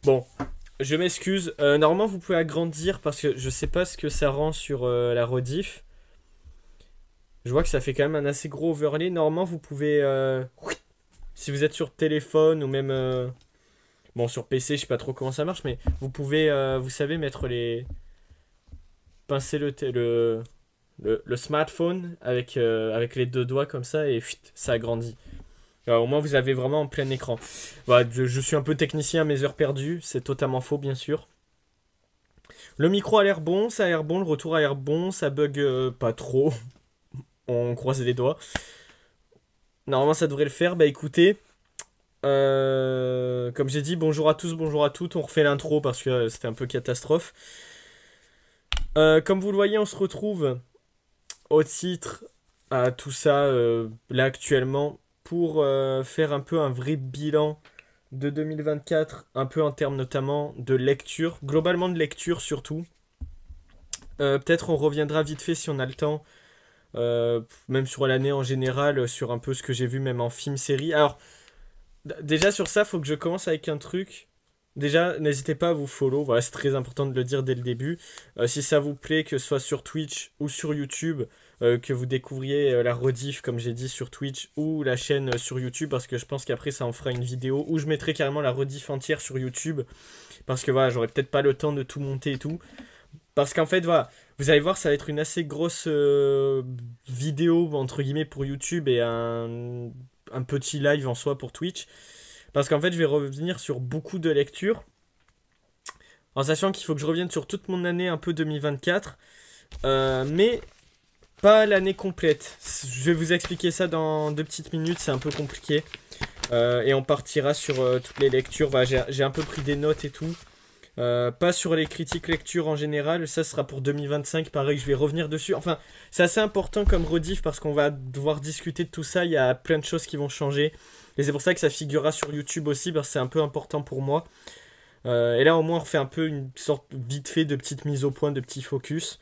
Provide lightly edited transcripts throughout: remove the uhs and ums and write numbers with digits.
Bon, je m'excuse. Normalement, vous pouvez agrandir parce que je sais pas ce que ça rend sur la rediff. Je vois que ça fait quand même un assez gros overlay. Normalement, vous pouvez, si vous êtes sur téléphone ou même, bon, sur PC, je sais pas trop comment ça marche, mais vous pouvez, vous savez, mettre les, pincer le smartphone avec les deux doigts comme ça et ça agrandit. Alors, au moins, vous avez vraiment en plein écran. Voilà, je suis un peu technicien à mes heures perdues. C'est totalement faux, bien sûr. Le micro a l'air bon, ça a l'air bon, le retour a l'air bon, ça bug pas trop. On croise les doigts. Normalement, ça devrait le faire. Bah écoutez, comme j'ai dit, bonjour à tous, bonjour à toutes. On refait l'intro parce que c'était un peu catastrophe. Comme vous le voyez, on se retrouve au titre à tout ça là actuellement pour faire un peu un vrai bilan de 2024, un peu en termes notamment de lecture, globalement de lecture surtout. Peut-être on reviendra vite fait si on a le temps, même sur l'année en général, sur un peu ce que j'ai vu même en film, série. Alors, déjà sur ça, faut que je commence avec un truc. Déjà, n'hésitez pas à vous follow, voilà, c'est très important de le dire dès le début. Si ça vous plaît, que ce soit sur Twitch ou sur YouTube, que vous découvriez la rediff, comme j'ai dit, sur Twitch ou la chaîne sur YouTube, parce que je pense qu'après ça en fera une vidéo, où je mettrai carrément la rediff entière sur YouTube, parce que voilà, j'aurai peut-être pas le temps de tout monter et tout. Parce qu'en fait, voilà, vous allez voir, ça va être une assez grosse vidéo, entre guillemets, pour YouTube et un petit live en soi pour Twitch. Parce qu'en fait, je vais revenir sur beaucoup de lectures, en sachant qu'il faut que je revienne sur toute mon année un peu 2024, mais pas l'année complète. Je vais vous expliquer ça dans 2 petites minutes, c'est un peu compliqué. Et on partira sur toutes les lectures. Voilà, j'ai un peu pris des notes et tout. Pas sur les critiques lecture en général, ça sera pour 2025, pareil, je vais revenir dessus. Enfin, c'est assez important comme rediff parce qu'on va devoir discuter de tout ça, il y a plein de choses qui vont changer. Et c'est pour ça que ça figurera sur YouTube aussi, parce que c'est un peu important pour moi. Et là, au moins, on refait un peu une sorte vite fait de petite mise au point, de petit focus.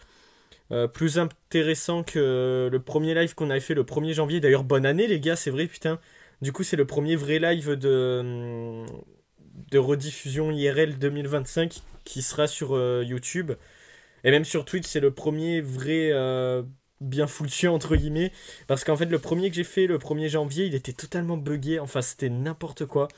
Plus intéressant que le premier live qu'on avait fait le 1er janvier. D'ailleurs, bonne année, les gars, c'est vrai, putain. Du coup, c'est le premier vrai live de rediffusion IRL 2025 qui sera sur YouTube. Et même sur Twitch, c'est le premier vrai bien foutu, entre guillemets. Parce qu'en fait, le premier que j'ai fait, le 1er janvier, il était totalement buggé. Enfin, c'était n'importe quoi.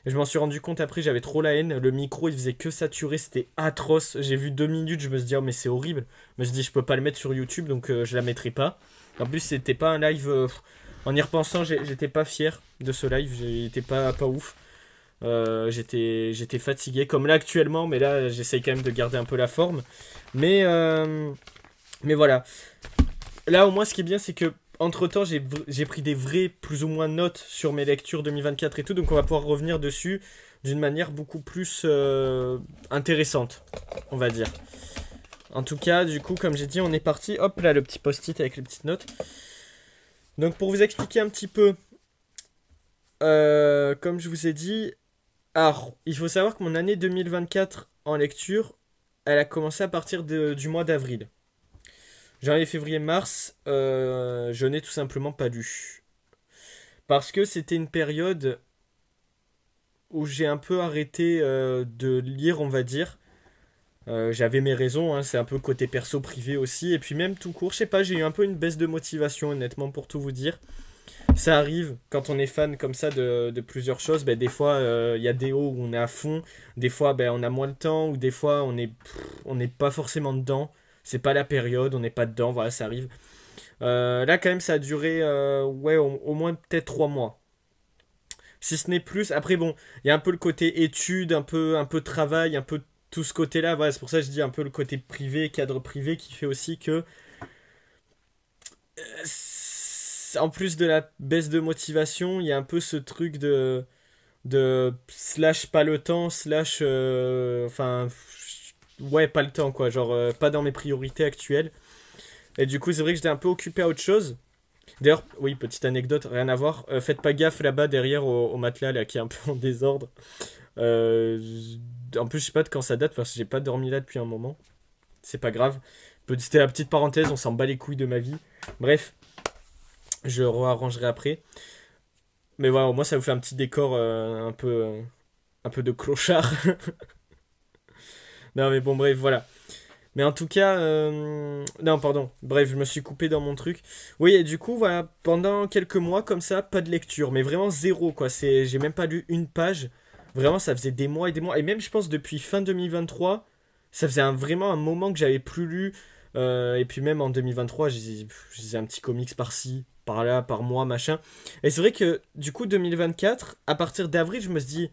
Et je m'en suis rendu compte après, j'avais trop la haine. Le micro, il faisait que saturer, c'était atroce. J'ai vu 2 minutes, je me suis dit, oh, mais c'est horrible. Je me suis dit, je peux pas le mettre sur YouTube, donc je la mettrai pas. En plus, c'était pas un live. En y repensant, j'étais pas fier de ce live. J'étais pas ouf. J'étais fatigué, comme là actuellement, mais là, j'essaye quand même de garder un peu la forme. Mais, euh, mais voilà. Là, au moins, ce qui est bien, c'est que entre temps, j'ai pris des vraies, plus ou moins notes sur mes lectures 2024 et tout, donc on va pouvoir revenir dessus d'une manière beaucoup plus intéressante, on va dire. En tout cas, du coup, comme j'ai dit, on est parti. Hop là, le petit post-it avec les petites notes. Donc, pour vous expliquer un petit peu, comme je vous ai dit, alors, il faut savoir que mon année 2024 en lecture, elle a commencé à partir du mois d'avril. Janvier, février, mars, je n'ai tout simplement pas lu. Parce que c'était une période où j'ai un peu arrêté de lire, on va dire. J'avais mes raisons, hein, c'est un peu côté perso privé aussi. Et puis même tout court, je sais pas, j'ai eu un peu une baisse de motivation, honnêtement, pour tout vous dire. Ça arrive quand on est fan comme ça de plusieurs choses. Ben, des fois, il y a des hauts où on est à fond. Des fois, ben, on a moins de temps. Ou des fois, on n'est pas forcément dedans. C'est pas la période, on n'est pas dedans. Voilà, ça arrive. Là, quand même, ça a duré ouais, au moins peut-être 3 mois. Si ce n'est plus. Après, bon, il y a un peu le côté études, un peu travail, un peu tout ce côté-là. Voilà, c'est pour ça que je dis un peu le côté privé, cadre privé, qui fait aussi que en plus de la baisse de motivation, il y a un peu ce truc de slash pas le temps, slash enfin ouais, pas le temps quoi, genre pas dans mes priorités actuelles. Et du coup, c'est vrai que j'étais un peu occupé à autre chose. D'ailleurs, oui, petite anecdote, rien à voir. Faites pas gaffe là-bas derrière au matelas là qui est un peu en désordre. Euh, En plus, je sais pas de quand ça date parce que j'ai pas dormi là depuis un moment. C'est pas grave. C'était la petite parenthèse, on s'en bat les couilles de ma vie. Bref, je rearrangerai après. Mais voilà, au moins ça vous fait un petit décor un peu. un peu de clochard. Non mais bon bref voilà. Mais en tout cas, non pardon, bref je me suis coupé dans mon truc. Oui et du coup voilà, pendant quelques mois comme ça, pas de lecture, mais vraiment zéro quoi. J'ai même pas lu une page. Vraiment ça faisait des mois et des mois. Et même je pense depuis fin 2023, ça faisait vraiment un moment que j'avais plus lu. Et puis même en 2023, j'ai lisais un petit comics par-ci, par-là, par mois, machin. Et c'est vrai que du coup 2024, à partir d'avril, je me suis dit,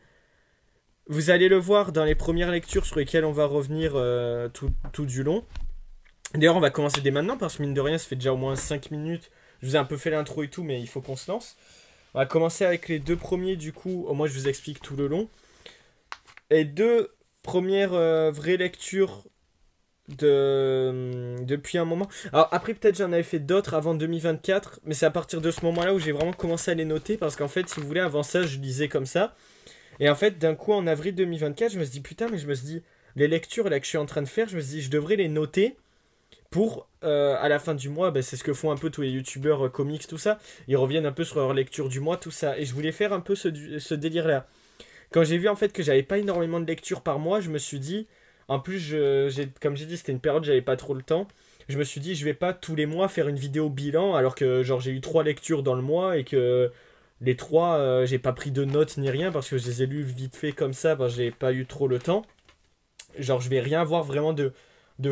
vous allez le voir dans les premières lectures sur lesquelles on va revenir tout du long. D'ailleurs, on va commencer dès maintenant parce que mine de rien, ça fait déjà au moins 5 minutes. Je vous ai un peu fait l'intro et tout, mais il faut qu'on se lance. On va commencer avec les deux premiers, du coup. Au moins, je vous explique tout le long. Les deux premières vraies lectures depuis un moment. Alors, après, peut-être j'en avais fait d'autres avant 2024, mais c'est à partir de ce moment-là où j'ai vraiment commencé à les noter parce qu'en fait, si vous voulez, avant ça, je lisais comme ça. Et en fait, d'un coup, en avril 2024, je me suis dit, putain, mais je me suis dit, les lectures là que je suis en train de faire, je me suis dit, je devrais les noter pour, à la fin du mois, bah, c'est ce que font un peu tous les youtubeurs comics, tout ça. Ils reviennent un peu sur leur lecture du mois, tout ça. Et je voulais faire un peu ce délire-là. Quand j'ai vu en fait que j'avais pas énormément de lectures par mois, je me suis dit, en plus, comme j'ai dit, c'était une période où j'avais pas trop le temps. Je me suis dit, je vais pas tous les mois faire une vidéo bilan alors que genre j'ai eu 3 lectures dans le mois et que les trois, j'ai pas pris de notes ni rien parce que je les ai lus vite fait comme ça, parce que j'ai pas eu trop le temps. Genre, je vais rien voir vraiment de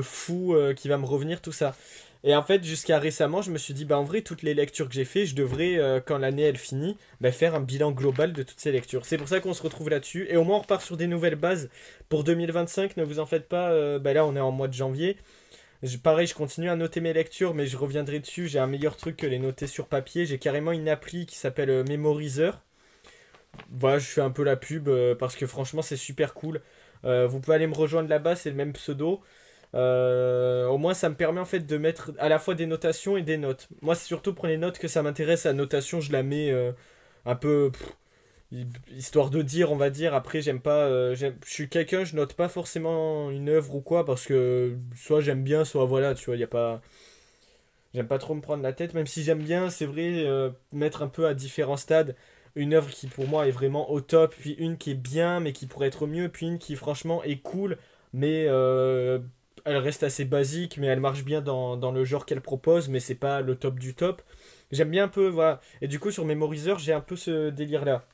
fou qui va me revenir, tout ça. Et en fait, jusqu'à récemment, je me suis dit, bah en vrai, toutes les lectures que j'ai fait, je devrais, quand l'année elle finit, bah, faire un bilan global de toutes ces lectures. C'est pour ça qu'on se retrouve là-dessus. Et au moins, on repart sur des nouvelles bases pour 2025. Ne vous en faites pas, bah là, on est en mois de janvier. Pareil, je continue à noter mes lectures, mais je reviendrai dessus. J'ai un meilleur truc que les noter sur papier. J'ai carrément une appli qui s'appelle Memorizer. Voilà, je fais un peu la pub parce que franchement, c'est super cool. Vous pouvez aller me rejoindre là-bas, c'est le même pseudo. Au moins, ça me permet en fait de mettre à la fois des notations et des notes. Moi, c'est surtout pour les notes que ça m'intéresse. La notation, je la mets un peu histoire de dire, on va dire. Après, j'aime pas. Je suis quelqu'un, je note pas forcément une œuvre ou quoi parce que soit j'aime bien, soit voilà, tu vois, il y a pas. J'aime pas trop me prendre la tête, même si j'aime bien, c'est vrai, mettre un peu à différents stades une œuvre qui pour moi est vraiment au top, puis une qui est bien mais qui pourrait être mieux, puis une qui franchement est cool, mais elle reste assez basique, mais elle marche bien dans le genre qu'elle propose, mais c'est pas le top du top. J'aime bien un peu, voilà. Et du coup, sur Memorizer, j'ai un peu ce délire-là.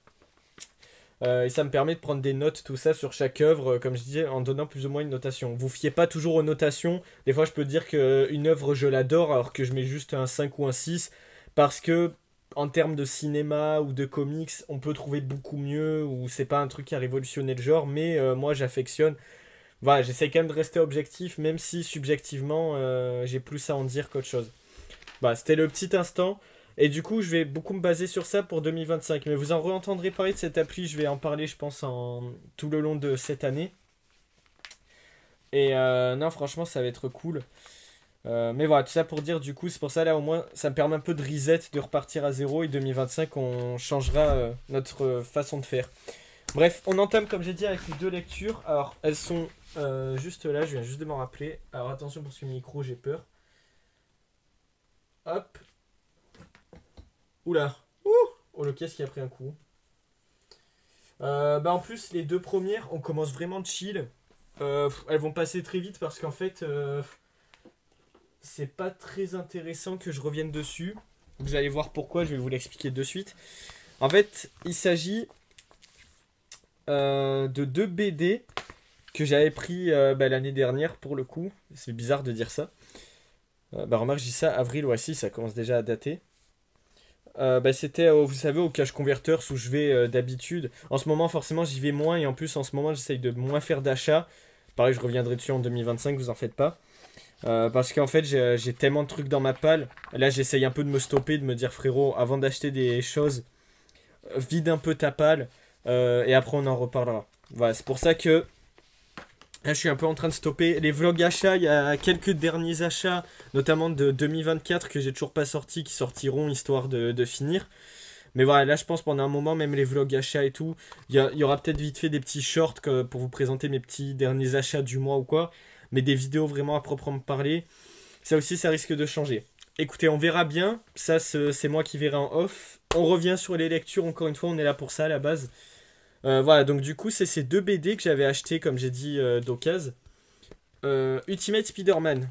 Et ça me permet de prendre des notes, tout ça, sur chaque œuvre, comme je disais, en donnant plus ou moins une notation. Vous fiez pas toujours aux notations. Des fois, je peux dire qu'une œuvre, je l'adore, alors que je mets juste un 5 ou un 6 parce que, en termes de cinéma ou de comics, on peut trouver beaucoup mieux, ou c'est pas un truc qui a révolutionné le genre, mais moi, j'affectionne. Voilà, j'essaie quand même de rester objectif, même si, subjectivement, j'ai plus à en dire qu'autre chose. Bah, c'était le petit instant. Et du coup, je vais beaucoup me baser sur ça pour 2025. Mais vous en re-entendrez parler de cette appli. Je vais en parler, je pense, tout le long de cette année. Et non, franchement, ça va être cool. Mais voilà, tout ça pour dire, du coup, c'est pour ça, là, au moins, ça me permet un peu de reset, de repartir à zéro. Et 2025, on changera notre façon de faire. Bref, on entame, comme j'ai dit, avec les deux lectures. Alors, elles sont juste là. Je viens juste de m'en rappeler. Alors, attention pour ce micro, j'ai peur. Hop. Oula. Ouh. Oh, le caisse qui a pris un coup. Bah en plus, les deux premières, on commence vraiment chill. Elles vont passer très vite parce qu'en fait, c'est pas très intéressant que je revienne dessus. Vous allez voir pourquoi, je vais vous l'expliquer de suite. En fait, il s'agit de deux BD que j'avais pris bah, l'année dernière pour le coup. C'est bizarre de dire ça. Bah remarque, je dis ça, avril, ouais si, ça commence déjà à dater. Bah, c'était, vous savez, au cash converters où je vais d'habitude. En ce moment, forcément, j'y vais moins et en plus, en ce moment, j'essaye de moins faire d'achats. Pareil, je reviendrai dessus en 2025, vous en faites pas. Parce qu'en fait, j'ai tellement de trucs dans ma palle. Là, j'essaye un peu de me stopper, de me dire, frérot, avant d'acheter des choses, vide un peu ta palle et après, on en reparlera. Voilà, c'est pour ça que là, je suis un peu en train de stopper les vlogs achats. Il y a quelques derniers achats, notamment de 2024, que j'ai toujours pas sortis, qui sortiront histoire de finir. Mais voilà, là, je pense pendant un moment, même les vlogs achats et tout, il y aura peut-être vite fait des petits shorts pour vous présenter mes petits derniers achats du mois ou quoi. Mais des vidéos vraiment à proprement parler, ça aussi, ça risque de changer. Écoutez, on verra bien. Ça, c'est moi qui verrai en off. On revient sur les lectures, encore une fois, on est là pour ça à la base. Voilà, donc du coup, c'est ces deux BD que j'avais acheté, comme j'ai dit, d'occasion. Ultimate Spider-Man.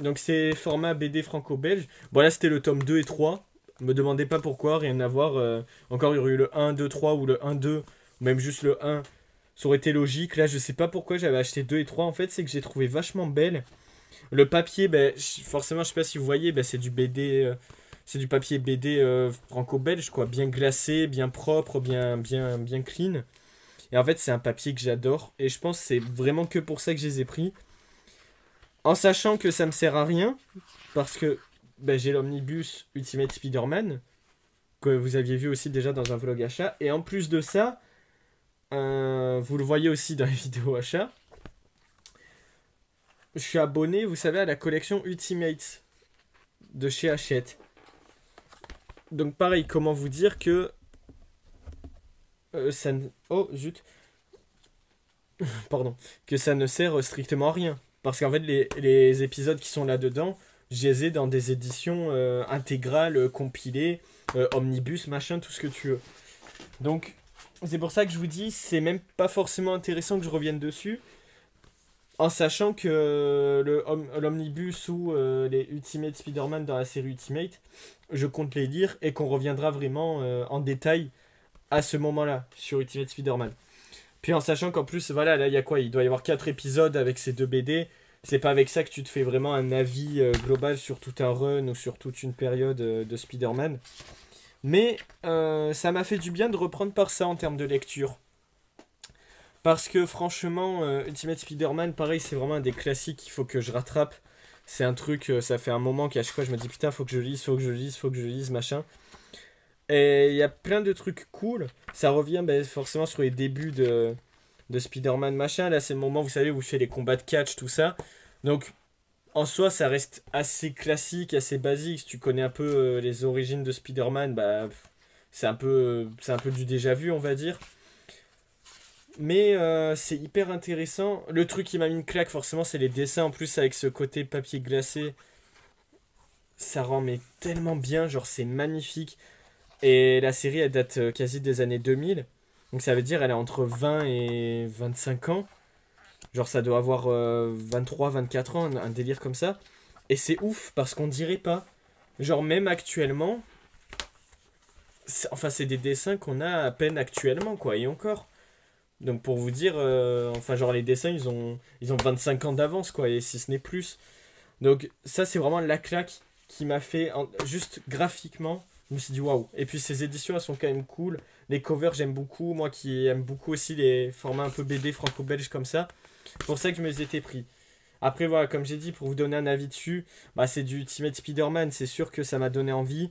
Donc c'est format BD franco-belge. Bon là c'était le tome 2 et 3. Me demandez pas pourquoi, rien à voir. Encore il y aurait eu le 1, 2, 3 ou le 1, 2, ou même juste le 1. Ça aurait été logique. Là je sais pas pourquoi j'avais acheté 2 et 3. En fait c'est que j'ai trouvé vachement belle. Le papier, ben, forcément je sais pas si vous voyez, ben, c'est du BD. C'est du papier BD franco-belge quoi. Bien glacé, bien propre, bien clean. Et en fait c'est un papier que j'adore. Et je pense que c'est vraiment que pour ça que je les ai pris. En sachant que ça me sert à rien, parce que ben, j'ai l'omnibus Ultimate Spider-Man, que vous aviez vu aussi déjà dans un vlog achat. Et en plus de ça, vous le voyez aussi dans les vidéos achat, je suis abonné, vous savez, à la collection Ultimate de chez Hachette. Donc pareil, comment vous dire que ça ne... Oh, zut. Pardon. Que ça ne sert strictement à rien. Parce qu'en fait, les épisodes qui sont là-dedans, je les ai dans des éditions intégrales, compilées, omnibus, machin, tout ce que tu veux. Donc, c'est pour ça que je vous dis, c'est même pas forcément intéressant que je revienne dessus, en sachant que l'omnibus ou les Ultimate Spider-Man dans la série Ultimate, je compte les lire et qu'on reviendra vraiment en détail à ce moment-là sur Ultimate Spider-Man. Puis en sachant qu'en plus, voilà, là il y a quoi? Il doit y avoir 4 épisodes avec ces deux BD. C'est pas avec ça que tu te fais vraiment un avis global sur tout un run ou sur toute une période de Spider-Man. Mais ça m'a fait du bien de reprendre par ça en termes de lecture. Parce que franchement, Ultimate Spider-Man, pareil, c'est vraiment un des classiques qu'il faut que je rattrape. C'est un truc, ça fait un moment qu'à chaque fois je me dis putain, faut que je lise, faut que je lise, faut que je lise, machin. Et il y a plein de trucs cool. Ça revient ben, forcément sur les débuts de Spider-Man, machin. Là, c'est le moment, vous savez, où je fais les combats de catch, tout ça. Donc, en soi, ça reste assez classique, assez basique. Si tu connais un peu les origines de Spider-Man, bah, c'est un peu du déjà vu, on va dire. Mais c'est hyper intéressant. Le truc qui m'a mis une claque, forcément, c'est les dessins. En plus, avec ce côté papier glacé, ça rend mais tellement bien. Genre, c'est magnifique. Et la série, elle date quasi des années 2000. Donc ça veut dire elle est entre 20 et 25 ans. Genre ça doit avoir 23, 24 ans, un délire comme ça. Et c'est ouf parce qu'on dirait pas. Genre même actuellement, enfin c'est des dessins qu'on a à peine actuellement quoi, et encore. Donc pour vous dire, enfin genre les dessins ils ont 25 ans d'avance quoi, et si ce n'est plus. Donc ça c'est vraiment la claque qui m'a fait, juste graphiquement, je me suis dit waouh. Et puis ces éditions elles sont quand même cool. Les covers j'aime beaucoup, moi qui aime beaucoup aussi les formats un peu BD franco-belge comme ça. C'est pour ça que je me les étais pris. Après voilà, comme j'ai dit, pour vous donner un avis dessus, bah, c'est du Ultimate Spider-Man, c'est sûr que ça m'a donné envie.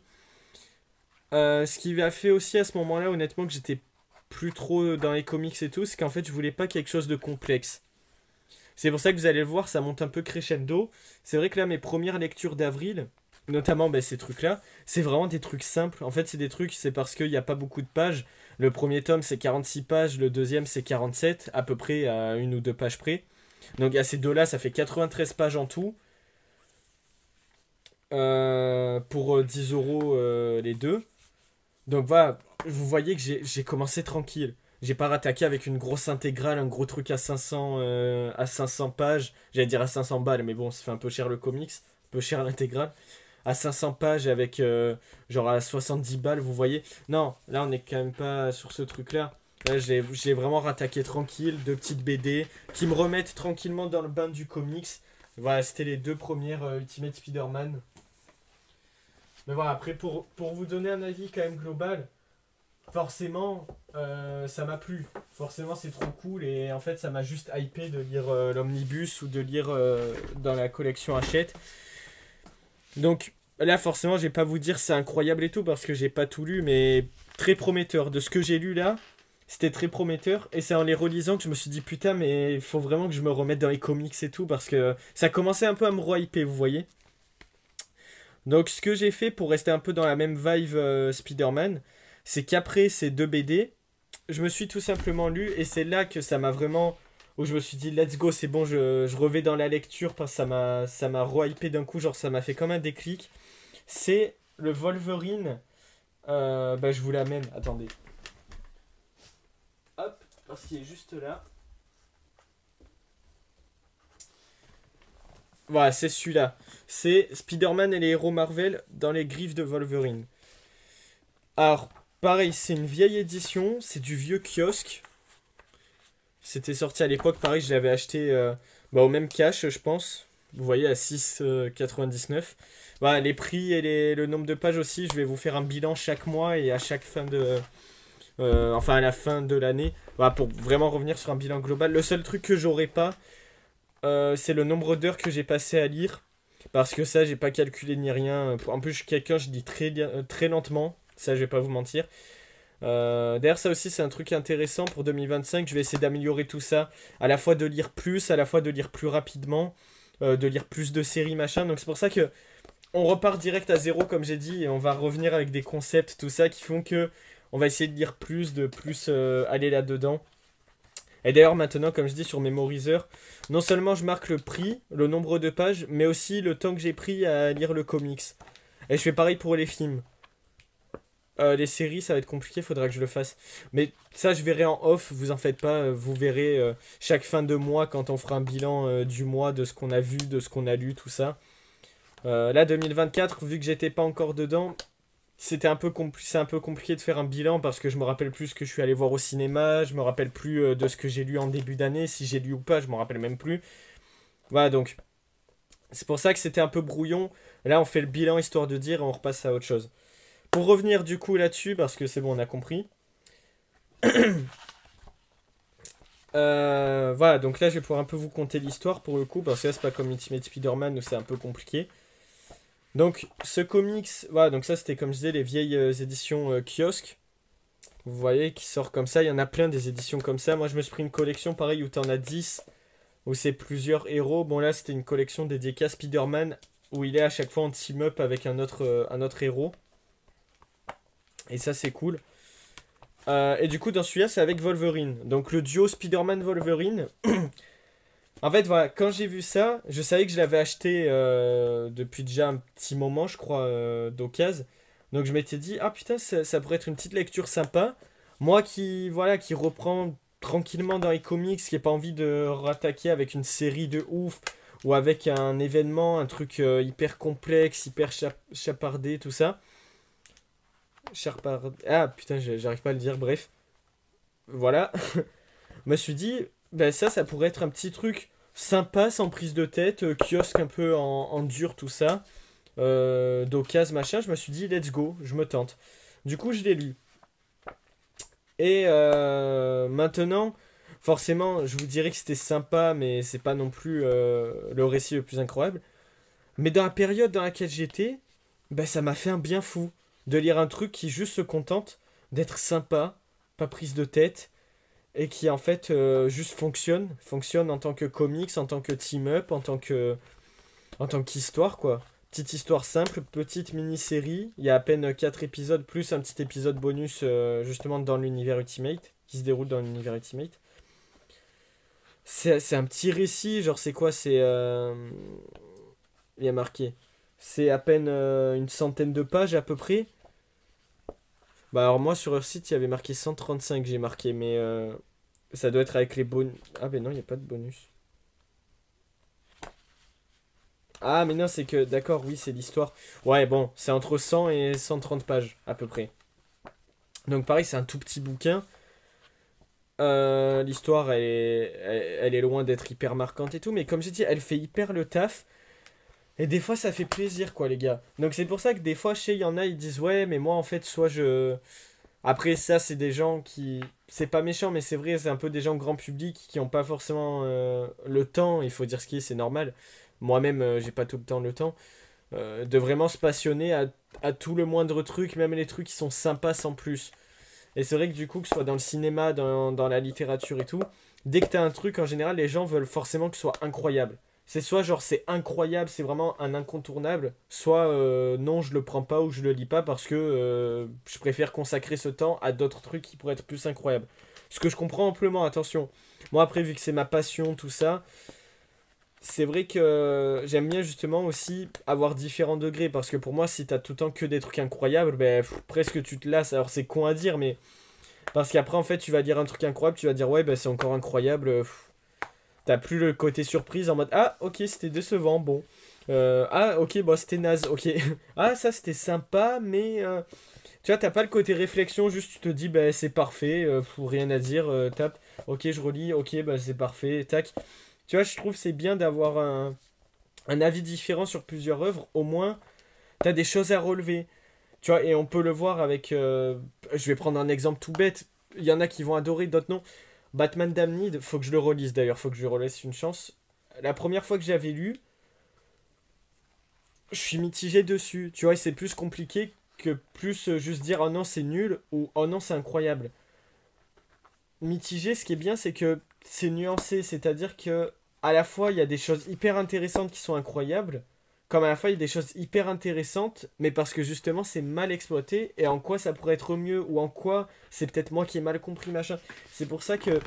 Ce qui m'a fait aussi à ce moment-là, honnêtement, que j'étais plus trop dans les comics et tout, c'est qu'en fait je voulais pas quelque chose de complexe. C'est pour ça que vous allez le voir, ça monte un peu crescendo. C'est vrai que là, mes premières lectures d'avril, notamment ben, ces trucs-là, c'est vraiment des trucs simples. En fait, c'est des trucs, c'est parce qu'il n'y a pas beaucoup de pages. Le premier tome, c'est 46 pages, le deuxième, c'est 47, à peu près à une ou deux pages près. Donc à ces deux-là, ça fait 93 pages en tout. Pour 10 euros les deux. Donc voilà, vous voyez que j'ai commencé tranquille. J'ai pas rattaqué avec une grosse intégrale, un gros truc à 500 pages. J'allais dire à 500 balles, mais bon, ça fait un peu cher le comics, un peu cher l'intégrale. À 500 pages avec genre à 70 balles, vous voyez. Non, là on est quand même pas sur ce truc-là. Là, j'ai vraiment rattaqué tranquille, deux petites BD qui me remettent tranquillement dans le bain du comics. Voilà, c'était les deux premières Ultimate Spider-Man. Mais voilà, après, pour vous donner un avis quand même global, forcément, ça m'a plu. Forcément, c'est trop cool et en fait, ça m'a juste hypé de lire l'Omnibus ou de lire dans la collection Hachette. Donc là, forcément, je vais pas vous dire c'est incroyable et tout parce que j'ai pas tout lu, mais très prometteur. De ce que j'ai lu là, c'était très prometteur et c'est en les relisant que je me suis dit putain, mais il faut vraiment que je me remette dans les comics et tout parce que ça commençait un peu à me re-hyper, vous voyez. Donc ce que j'ai fait pour rester un peu dans la même vibe Spider-Man, c'est qu'après ces deux BD, je me suis tout simplement lu et c'est là que ça m'a vraiment... où je me suis dit let's go, c'est bon, je revais dans la lecture parce que ça m'a re-hypé d'un coup, genre ça m'a fait comme un déclic. C'est le Wolverine, bah je vous l'amène, attendez. Hop. parce qu'il est juste là. Voilà, c'est celui-là. C'est Spider-Man et les héros Marvel dans les griffes de Wolverine. Alors, pareil, c'est une vieille édition, c'est du vieux kiosque. C'était sorti à l'époque, pareil, je l'avais acheté au même cash, je pense. Vous voyez, à 6,99. Voilà, les prix et le nombre de pages aussi, je vais vous faire un bilan chaque mois et à chaque fin de... enfin, à la fin de l'année. Voilà, pour vraiment revenir sur un bilan global. Le seul truc que j'aurai pas, c'est le nombre d'heures que j'ai passé à lire. Parce que ça, j'ai pas calculé ni rien. En plus, je suis quelqu'un, je lis très lentement. Ça, je vais pas vous mentir. D'ailleurs, ça aussi, c'est un truc intéressant pour 2025. Je vais essayer d'améliorer tout ça. À la fois de lire plus, à la fois de lire plus rapidement, de lire plus de séries, machin. Donc, c'est pour ça que on repart direct à zéro, comme j'ai dit, et on va revenir avec des concepts, tout ça, qui font que on va essayer de lire plus, de plus aller là-dedans. Et d'ailleurs, maintenant, comme je dis sur Memoriseur, non seulement je marque le prix, le nombre de pages, mais aussi le temps que j'ai pris à lire le comics. Et je fais pareil pour les films. Les séries, ça va être compliqué, faudra que je le fasse. Mais ça, je verrai en off, vous en faites pas. Vous verrez chaque fin de mois quand on fera un bilan du mois de ce qu'on a vu, de ce qu'on a lu, tout ça. Là, 2024, vu que j'étais pas encore dedans, c'est un peu compliqué de faire un bilan parce que je me rappelle plus ce que je suis allé voir au cinéma, je me rappelle plus de ce que j'ai lu en début d'année, si j'ai lu ou pas, je me rappelle même plus. Voilà, donc c'est pour ça que c'était un peu brouillon. Là, on fait le bilan histoire de dire et on repasse à autre chose. Pour revenir du coup là-dessus, parce que c'est bon, on a compris. Voilà, donc là je vais pouvoir un peu vous conter l'histoire pour le coup, parce que là c'est pas comme Ultimate Spider-Man où c'est un peu compliqué. Donc ce comics, voilà, donc ça c'était comme je disais les vieilles éditions kiosque. Vous voyez, qui sort comme ça, il y en a plein des éditions comme ça. Moi je me suis pris une collection pareil où t'en as 10, où c'est plusieurs héros. Bon là c'était une collection dédiée qu'à Spider-Man, où il est à chaque fois en team-up avec un autre héros. Et ça c'est cool. Et du coup, dans celui-là, c'est avec Wolverine. Donc le duo Spider-Man-Wolverine. En fait, voilà, quand j'ai vu ça, je savais que je l'avais acheté depuis déjà un petit moment, je crois, d'occasion. Donc je m'étais dit, ah putain, ça pourrait être une petite lecture sympa. Moi qui reprend tranquillement dans les comics, qui n'ai pas envie de rattaquer avec une série de ouf, ou avec un événement, un truc hyper complexe, hyper chapardé, tout ça. Ah putain, j'arrive pas à le dire, bref. Voilà. Je me suis dit, ben ça pourrait être un petit truc sympa, sans prise de tête, kiosque un peu en dur, tout ça. D'occasion, machin. Je me suis dit, let's go, je me tente. Du coup, je l'ai lu. Et maintenant, forcément, je vous dirais que c'était sympa, mais c'est pas non plus le récit le plus incroyable. Mais dans la période dans laquelle j'étais, ben ça m'a fait un bien fou de lire un truc qui juste se contente d'être sympa, pas prise de tête, et qui en fait juste fonctionne en tant que comics, en tant que team-up, en tant qu'histoire quoi. Petite histoire simple, petite mini-série, il y a à peine 4 épisodes plus un petit épisode bonus justement dans l'univers Ultimate, qui se déroule dans l'univers Ultimate. C'est un petit récit, genre c'est quoi? Il y a marqué. C'est à peine une centaine de pages à peu près. Bah alors moi sur leur site il y avait marqué 135 j'ai marqué mais ça doit être avec les bonus. Ah ben non il n'y a pas de bonus. Ah mais non c'est que d'accord oui c'est l'histoire. Ouais bon c'est entre 100 et 130 pages à peu près. Donc pareil c'est un tout petit bouquin. L'histoire elle est loin d'être hyper marquante et tout mais comme j'ai dit elle fait hyper le taf. Et des fois ça fait plaisir quoi les gars. Donc c'est pour ça que des fois chez il y en a ils disent ouais mais moi en fait soit je... Après, ça, c'est des gens qui. C'est pas méchant, mais c'est vrai, c'est un peu des gens grand public qui ont pas forcément le temps, il faut dire ce qui est, c'est normal. Moi-même, j'ai pas tout le temps le temps de vraiment se passionner à tout le moindre truc, même les trucs qui sont sympas sans plus. Et c'est vrai que du coup, que ce soit dans le cinéma, dans la littérature et tout, dès que t'as un truc, en général, les gens veulent forcément que ce soit incroyable. C'est soit genre c'est incroyable, c'est vraiment un incontournable, soit non, je le prends pas ou je le lis pas parce que je préfère consacrer ce temps à d'autres trucs qui pourraient être plus incroyables. Ce que je comprends amplement, attention. Moi après, vu que c'est ma passion, tout ça, c'est vrai que j'aime bien justement aussi avoir différents degrés parce que pour moi, si t'as tout le temps que des trucs incroyables, ben presque tu te lasses. Alors c'est con à dire, mais Parce qu'après, en fait, tu vas dire un truc incroyable, tu vas dire, ouais, bah c'est encore incroyable. T'as plus le côté surprise en mode, ah, ok, c'était décevant, bon. Ah, ok, bon, c'était naze, ok. Ah, ça, c'était sympa, mais... tu vois, t'as pas le côté réflexion, juste tu te dis, bah c'est parfait, rien à dire, tape. Ok, je relis, ok, bah c'est parfait, tac. Tu vois, je trouve c'est bien d'avoir un avis différent sur plusieurs œuvres. Au moins, t'as des choses à relever. Tu vois, et on peut le voir avec. Je vais prendre un exemple tout bête. Il y en a qui vont adorer, d'autres non. Batman Damned, faut que je le relise d'ailleurs, faut que je lui relaisse une chance. La première fois que j'avais lu, je suis mitigé dessus. Tu vois, et c'est plus compliqué que plus juste dire oh non, c'est nul ou oh non, c'est incroyable. Mitigé, ce qui est bien, c'est que c'est nuancé, c'est-à-dire que à la fois il y a des choses hyper intéressantes qui sont incroyables, comme à la fois il y a des choses hyper intéressantes, mais parce que justement c'est mal exploité et en quoi ça pourrait être mieux ou en quoi c'est peut-être moi qui ai mal compris machin. C'est pour ça que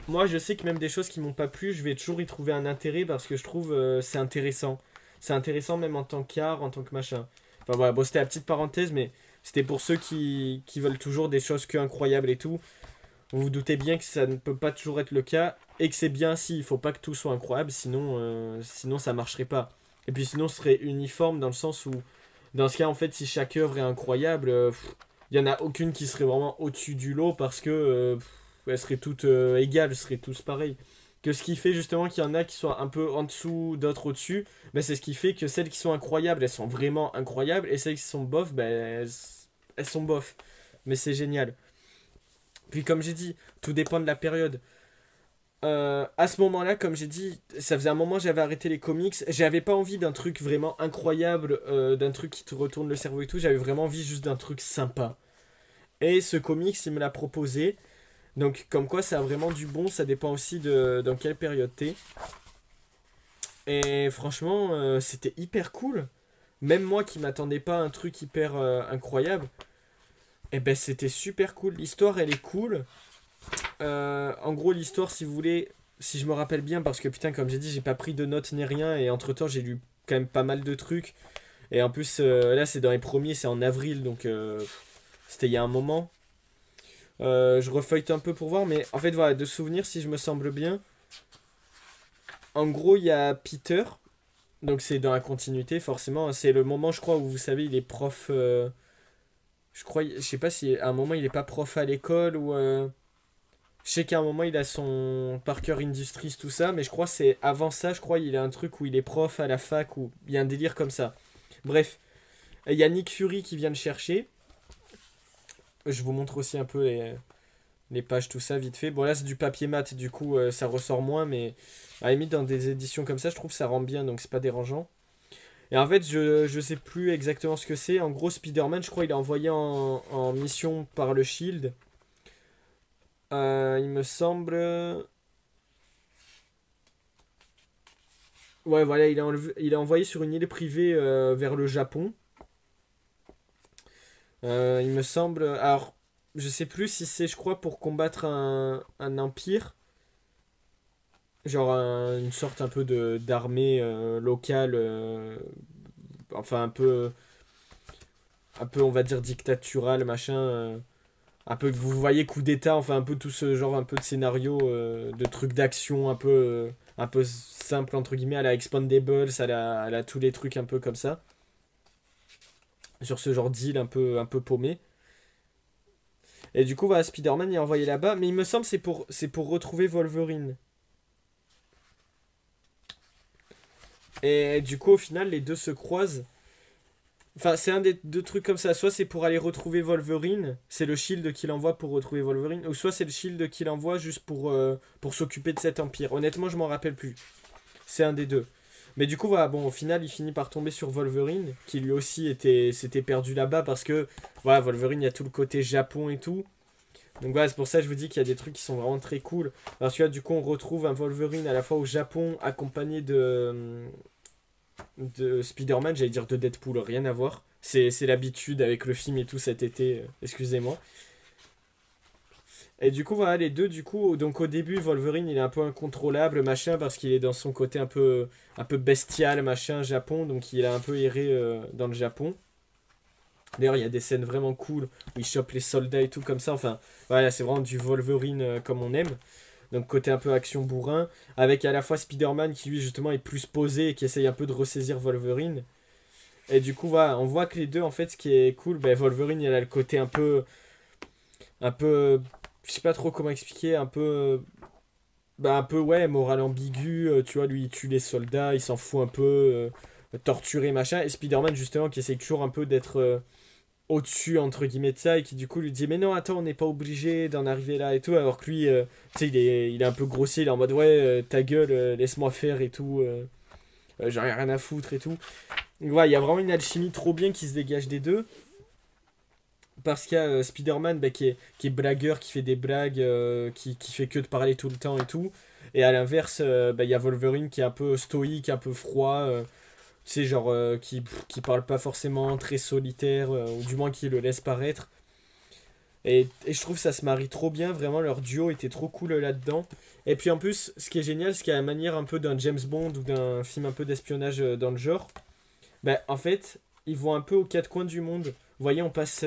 moi je sais que même des choses qui m'ont pas plu, je vais toujours y trouver un intérêt parce que je trouve c'est intéressant. C'est intéressant même en tant qu'art, en tant que machin. Enfin voilà, bon c'était la petite parenthèse, mais c'était pour ceux qui veulent toujours des choses que incroyables et tout. Vous vous doutez bien que ça ne peut pas toujours être le cas et que c'est bien si il faut pas que tout soit incroyable, sinon ça marcherait pas. Et puis sinon ce serait uniforme dans le sens où, dans ce cas en fait, si chaque œuvre est incroyable, il y en a aucune qui serait vraiment au-dessus du lot parce que elles seraient toutes égales, elles seraient tous pareilles. Que ce qui fait justement qu'il y en a qui soient un peu en dessous, d'autres au-dessus, ben c'est ce qui fait que celles qui sont incroyables, elles sont vraiment incroyables et celles qui sont bof, ben elles sont bof. Mais c'est génial. Puis comme j'ai dit, tout dépend de la période. À ce moment-là, comme j'ai dit, ça faisait un moment que j'avais arrêté les comics. J'avais pas envie d'un truc vraiment incroyable, d'un truc qui te retourne le cerveau et tout. J'avais vraiment envie juste d'un truc sympa. Et ce comics, il me l'a proposé. Donc comme quoi, ça a vraiment du bon. Ça dépend aussi de dans quelle période t'es. Et franchement, c'était hyper cool. Même moi qui m'attendais pas à un truc hyper incroyable. Et ben c'était super cool. L'histoire, elle est cool. En gros, l'histoire, si vous voulez, si je me rappelle bien, parce que putain, comme j'ai dit, j'ai pas pris de notes ni rien, et entre temps, j'ai lu quand même pas mal de trucs. Et en plus, là, c'est dans les premiers, c'est en avril, donc c'était il y a un moment. Je refeuille un peu pour voir, mais en fait, voilà, de souvenirs, si je me semble bien. En gros, il y a Peter, donc c'est dans la continuité, forcément. C'est le moment, je crois, où vous savez, il est prof. Je crois, je sais pas si à un moment il est pas prof à l'école ou. Je sais qu'à un moment il a son Parker Industries, tout ça, mais je crois que c'est avant ça, je crois il a un truc où il est prof à la fac, ou il y a un délire comme ça. Bref, il y a Nick Fury qui vient le chercher. Je vous montre aussi un peu les pages, tout ça, vite fait. Bon là c'est du papier mat, du coup ça ressort moins, mais à la limite dans des éditions comme ça, je trouve que ça rend bien, donc c'est pas dérangeant. Et en fait, je sais plus exactement ce que c'est. En gros, Spider-Man, je crois il est envoyé en mission par le Shield. Il me semble. Ouais, voilà, il est envoyé sur une île privée vers le Japon. Il me semble. Alors, je sais plus si c'est, je crois, pour combattre un empire. Genre une sorte un peu de d'armée locale. Enfin, un peu, on va dire, dictaturale, machin. Un peu, vous voyez, coup d'état, enfin, un peu tout ce genre, un peu de scénario, de trucs d'action, un peu simple, entre guillemets, à la Expandables, à la tous les trucs un peu comme ça. Sur ce genre d'île un peu paumé. Et du coup, voilà, Spider-Man il est envoyé là-bas. Mais il me semble que c'est pour retrouver Wolverine. Et du coup, au final, les deux se croisent. Enfin, c'est un des deux trucs comme ça. Soit c'est pour aller retrouver Wolverine, c'est le Shield qu'il envoie pour retrouver Wolverine, ou soit c'est le Shield qu'il envoie juste pour s'occuper de cet empire. Honnêtement, je m'en rappelle plus. C'est un des deux. Mais du coup, voilà, bon, au final, il finit par tomber sur Wolverine, qui lui aussi s'était perdu là-bas parce que, voilà, Wolverine, il y a tout le côté Japon et tout. Donc voilà, c'est pour ça que je vous dis qu'il y a des trucs qui sont vraiment très cool. Parce que là, du coup, on retrouve un Wolverine à la fois au Japon, accompagné de Spider-Man, j'allais dire de Deadpool, rien à voir. C'est l'habitude avec le film et tout cet été, excusez-moi. Et du coup, voilà, les deux, du coup, donc au début, Wolverine, il est un peu incontrôlable, machin, parce qu'il est dans son côté un peu bestial, machin, Japon, donc il a un peu erré dans le Japon. D'ailleurs, il y a des scènes vraiment cool où il chope les soldats et tout comme ça. Enfin, voilà, c'est vraiment du Wolverine comme on aime. Donc côté un peu action bourrin, avec à la fois Spider-Man qui lui justement est plus posé et qui essaye un peu de ressaisir Wolverine. Et du coup, voilà, on voit que les deux, en fait, ce qui est cool, ben, Wolverine, il a le côté un peu, je sais pas trop comment expliquer, un peu, ouais, moral ambigu, tu vois, lui, il tue les soldats, il s'en fout un peu, torturé, machin. Et Spider-Man, justement, qui essaye toujours un peu d'être au-dessus, entre guillemets, de ça, et qui, du coup, lui dit, mais non, attends, on n'est pas obligé d'en arriver là et tout, alors que lui, tu sais, il est un peu grossier, il est en mode, ouais, ta gueule, laisse-moi faire et tout, j'en ai rien à foutre et tout. Donc, voilà, il y a vraiment une alchimie trop bien qui se dégage des deux. Parce qu'il y a Spider-Man bah, qui est blagueur, qui fait des blagues, qui fait que de parler tout le temps et tout. Et à l'inverse, bah, il y a Wolverine qui est un peu stoïque, un peu froid, tu sais, genre qui parle pas forcément très solitaire, ou du moins qui le laisse paraître. Et je trouve que ça se marie trop bien, vraiment leur duo était trop cool là-dedans. Et puis en plus, ce qui est génial, c'est qu'à la manière un peu d'un James Bond ou d'un film un peu d'espionnage dans le genre, bah, en fait, ils vont un peu aux quatre coins du monde. Vous voyez, on passe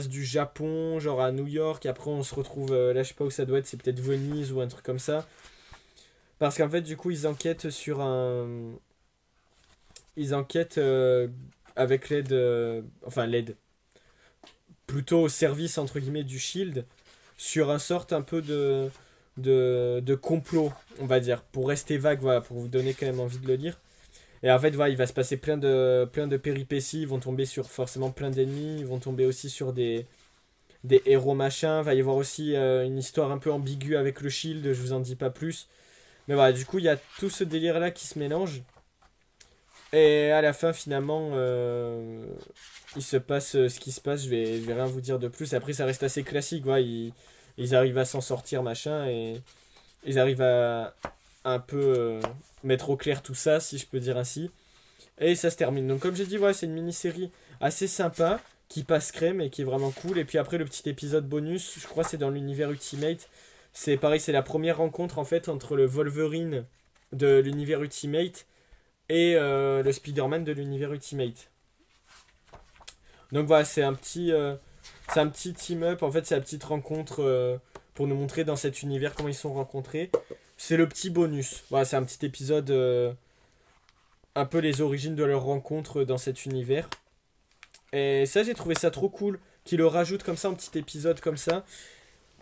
du Japon, genre à New York, et après on se retrouve, là je sais pas où ça doit être, c'est peut-être Venise ou un truc comme ça. Parce qu'en fait, du coup, ils enquêtent sur un. Ils enquêtent avec l'aide. Enfin, l'aide. Plutôt au service, entre guillemets, du Shield, sur un sorte un peu de complot, on va dire. Pour rester vague, voilà, pour vous donner quand même envie de le lire. Et en fait, voilà, il va se passer plein de péripéties. Ils vont tomber sur forcément plein d'ennemis. Ils vont tomber aussi sur des héros machins. Il va y avoir aussi une histoire un peu ambiguë avec le Shield. Je vous en dis pas plus. Mais voilà, du coup, il y a tout ce délire-là qui se mélange. Et à la fin, finalement, il se passe ce qui se passe. Je vais rien vous dire de plus. Après, ça reste assez classique. Voilà, ils arrivent à s'en sortir, machin. Et ils arrivent à un peu mettre au clair tout ça, si je peux dire ainsi. Et ça se termine. Donc comme j'ai dit, voilà, c'est une mini-série assez sympa, qui passe crème et qui est vraiment cool. Et puis après, le petit épisode bonus, je crois que c'est dans l'univers Ultimate. C'est pareil, c'est la première rencontre en fait entre le Wolverine de l'univers Ultimate et le Spider-Man de l'univers Ultimate. Donc voilà, c'est un petit team-up. En fait, c'est la petite rencontre pour nous montrer dans cet univers comment ils sont rencontrés. C'est le petit bonus. Voilà, c'est un petit épisode, un peu les origines de leur rencontre dans cet univers. Et ça, j'ai trouvé ça trop cool qu'ils le rajoutent comme ça, un petit épisode comme ça.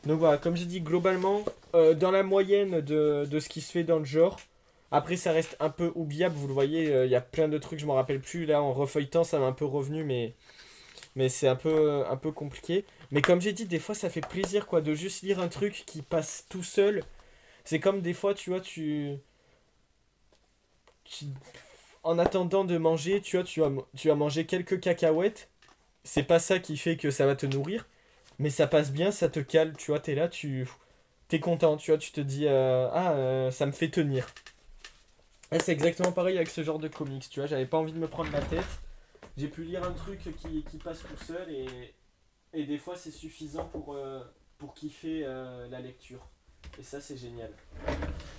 Donc voilà, comme j'ai dit, globalement, dans la moyenne de ce qui se fait dans le genre. Après, ça reste un peu oubliable, vous le voyez, il y a plein de trucs, je m'en rappelle plus. Là, en refeuilletant, ça m'a un peu revenu, mais c'est un peu compliqué. Mais comme j'ai dit, des fois, ça fait plaisir quoi, de juste lire un truc qui passe tout seul. C'est comme des fois, tu vois, tu- en attendant de manger, tu vas manger quelques cacahuètes. C'est pas ça qui fait que ça va te nourrir, mais ça passe bien, ça te cale, tu vois, t'es là, t'es content, tu vois, tu te dis, ça me fait tenir. Et c'est exactement pareil avec ce genre de comics, tu vois, j'avais pas envie de me prendre la tête. J'ai pu lire un truc qui passe tout seul et des fois c'est suffisant pour kiffer la lecture. Et ça, c'est génial.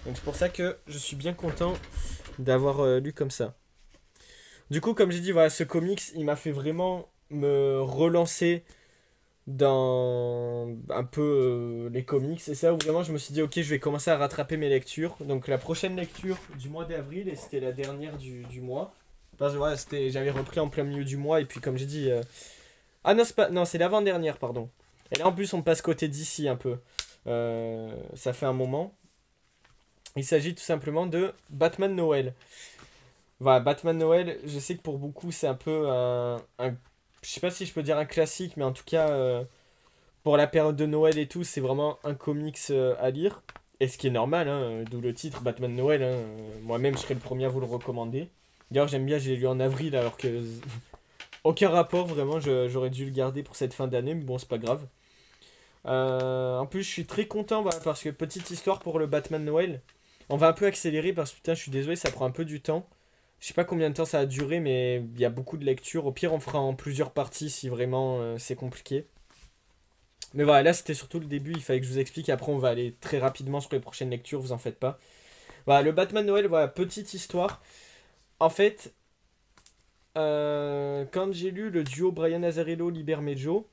Donc c'est pour ça que je suis bien content d'avoir lu comme ça. Du coup, comme j'ai dit, voilà, ce comics, il m'a fait vraiment me relancer dans un peu les comics. Et c'est là où vraiment je me suis dit, ok, je vais commencer à rattraper mes lectures. Donc la prochaine lecture du mois d'avril, et c'était la dernière du mois. Parce que voilà, j'avais repris en plein milieu du mois, et puis comme j'ai dit... Ah non, c'est pas... non, c'est l'avant-dernière, pardon. Et là en plus on passe côté d'ici un peu. Ça fait un moment. Il s'agit tout simplement de Batman Noël. Voilà, Batman Noël, je sais que pour beaucoup c'est un peu je sais pas si je peux dire un classique, mais en tout cas pour la période de Noël et tout, c'est vraiment un comics à lire. Et ce qui est normal, hein, d'où le titre Batman Noël. Hein, moi-même, je serais le premier à vous le recommander. D'ailleurs, j'aime bien, j'ai lu en avril, alors que aucun rapport, vraiment, j'aurais dû le garder pour cette fin d'année, mais bon, c'est pas grave. En plus, je suis très content voilà, parce que petite histoire pour le Batman Noël. On va un peu accélérer parce que putain, je suis désolé, ça prend un peu du temps. Je sais pas combien de temps ça a duré, mais il y a beaucoup de lectures. Au pire, on fera en plusieurs parties si vraiment c'est compliqué. Mais voilà, là c'était surtout le début, il fallait que je vous explique. Après, on va aller très rapidement sur les prochaines lectures, vous en faites pas. Voilà, le Batman Noël, voilà, petite histoire. En fait, Quand j'ai lu le duo Brian Azzarello, Libermejo,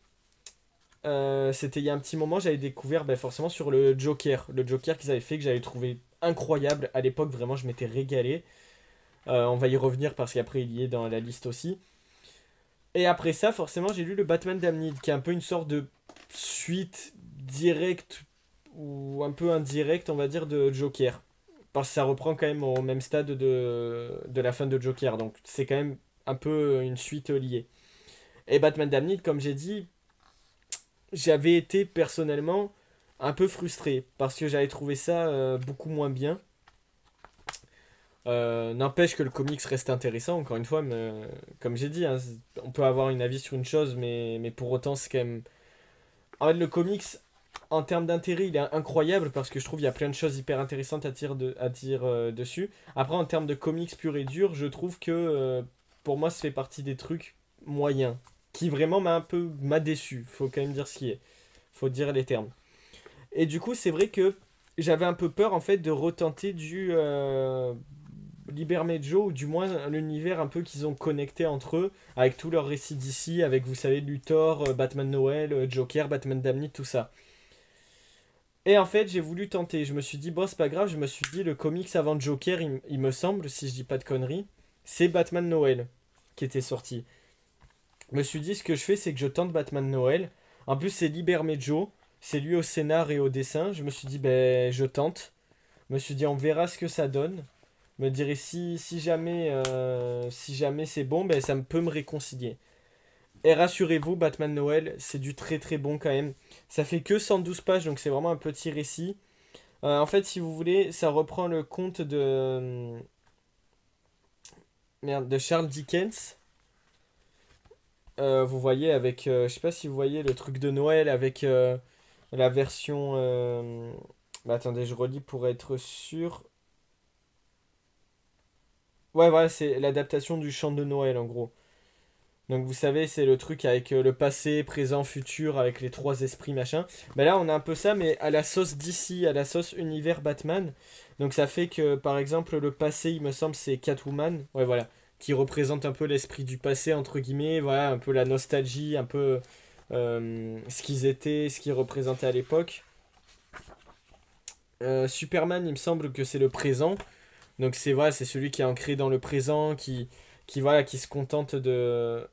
c'était il y a un petit moment, j'avais découvert ben, forcément sur le Joker. Le Joker qu'ils avaient fait, que j'avais trouvé incroyable. À l'époque, vraiment, je m'étais régalé. On va y revenir parce qu'après, il y est dans la liste aussi. Et après ça, forcément, j'ai lu le Batman Damned, qui est un peu une sorte de suite directe ou un peu indirecte, on va dire, de Joker. Parce que ça reprend quand même au même stade de la fin de Joker. Donc c'est quand même un peu une suite liée. Et Batman Damned, comme j'ai dit, j'avais été personnellement un peu frustré parce que j'avais trouvé ça beaucoup moins bien. N'empêche que le comics reste intéressant, encore une fois, mais comme j'ai dit, hein, on peut avoir une avis sur une chose, mais pour autant, c'est quand même. En fait, le comics, en termes d'intérêt, il est incroyable parce que je trouve qu'il y a plein de choses hyper intéressantes à dire dessus. Après, en termes de comics pur et dur, je trouve que pour moi, ça fait partie des trucs moyens qui vraiment m'a déçu. Faut quand même dire ce qui est. Faut dire les termes. Et du coup, c'est vrai que j'avais un peu peur en fait de retenter du Libermejo, ou du moins l'univers un peu qu'ils ont connecté entre eux, avec tous leurs récits d'ici, avec vous savez Luthor, Batman Noël, Joker, Batman Damned, tout ça. Et en fait, j'ai voulu tenter. Je me suis dit, bon, c'est pas grave. Je me suis dit, le comics avant Joker, il me semble, si je dis pas de conneries, c'est Batman Noël qui était sorti. Je me suis dit, ce que je fais, c'est que je tente Batman Noël. En plus, c'est Libermejo. C'est lui au scénar et au dessin. Je me suis dit, ben, je tente. Je me suis dit, on verra ce que ça donne. Je me dirais, si jamais c'est bon, ben, ça peut me réconcilier. Et rassurez-vous, Batman Noël, c'est du très très bon quand même. Ça fait que 112 pages, donc c'est vraiment un petit récit. En fait, si vous voulez, ça reprend le conte de Charles Dickens. Vous voyez avec, je sais pas si vous voyez le truc de Noël avec la version. Bah, attendez, je relis pour être sûr. Ouais, voilà, c'est l'adaptation du chant de Noël en gros. Donc vous savez, c'est le truc avec le passé, présent, futur, avec les trois esprits, machin. Ben là, on a un peu ça, mais à la sauce DC, à la sauce univers Batman. Donc ça fait que, par exemple, le passé, il me semble, c'est Catwoman. Ouais, voilà. Qui représente un peu l'esprit du passé, entre guillemets. Voilà, un peu la nostalgie, un peu ce qu'ils étaient, ce qu'ils représentaient à l'époque. Superman, il me semble que c'est le présent. Donc c'est voilà, c'est celui qui est ancré dans le présent, voilà, qui se contente de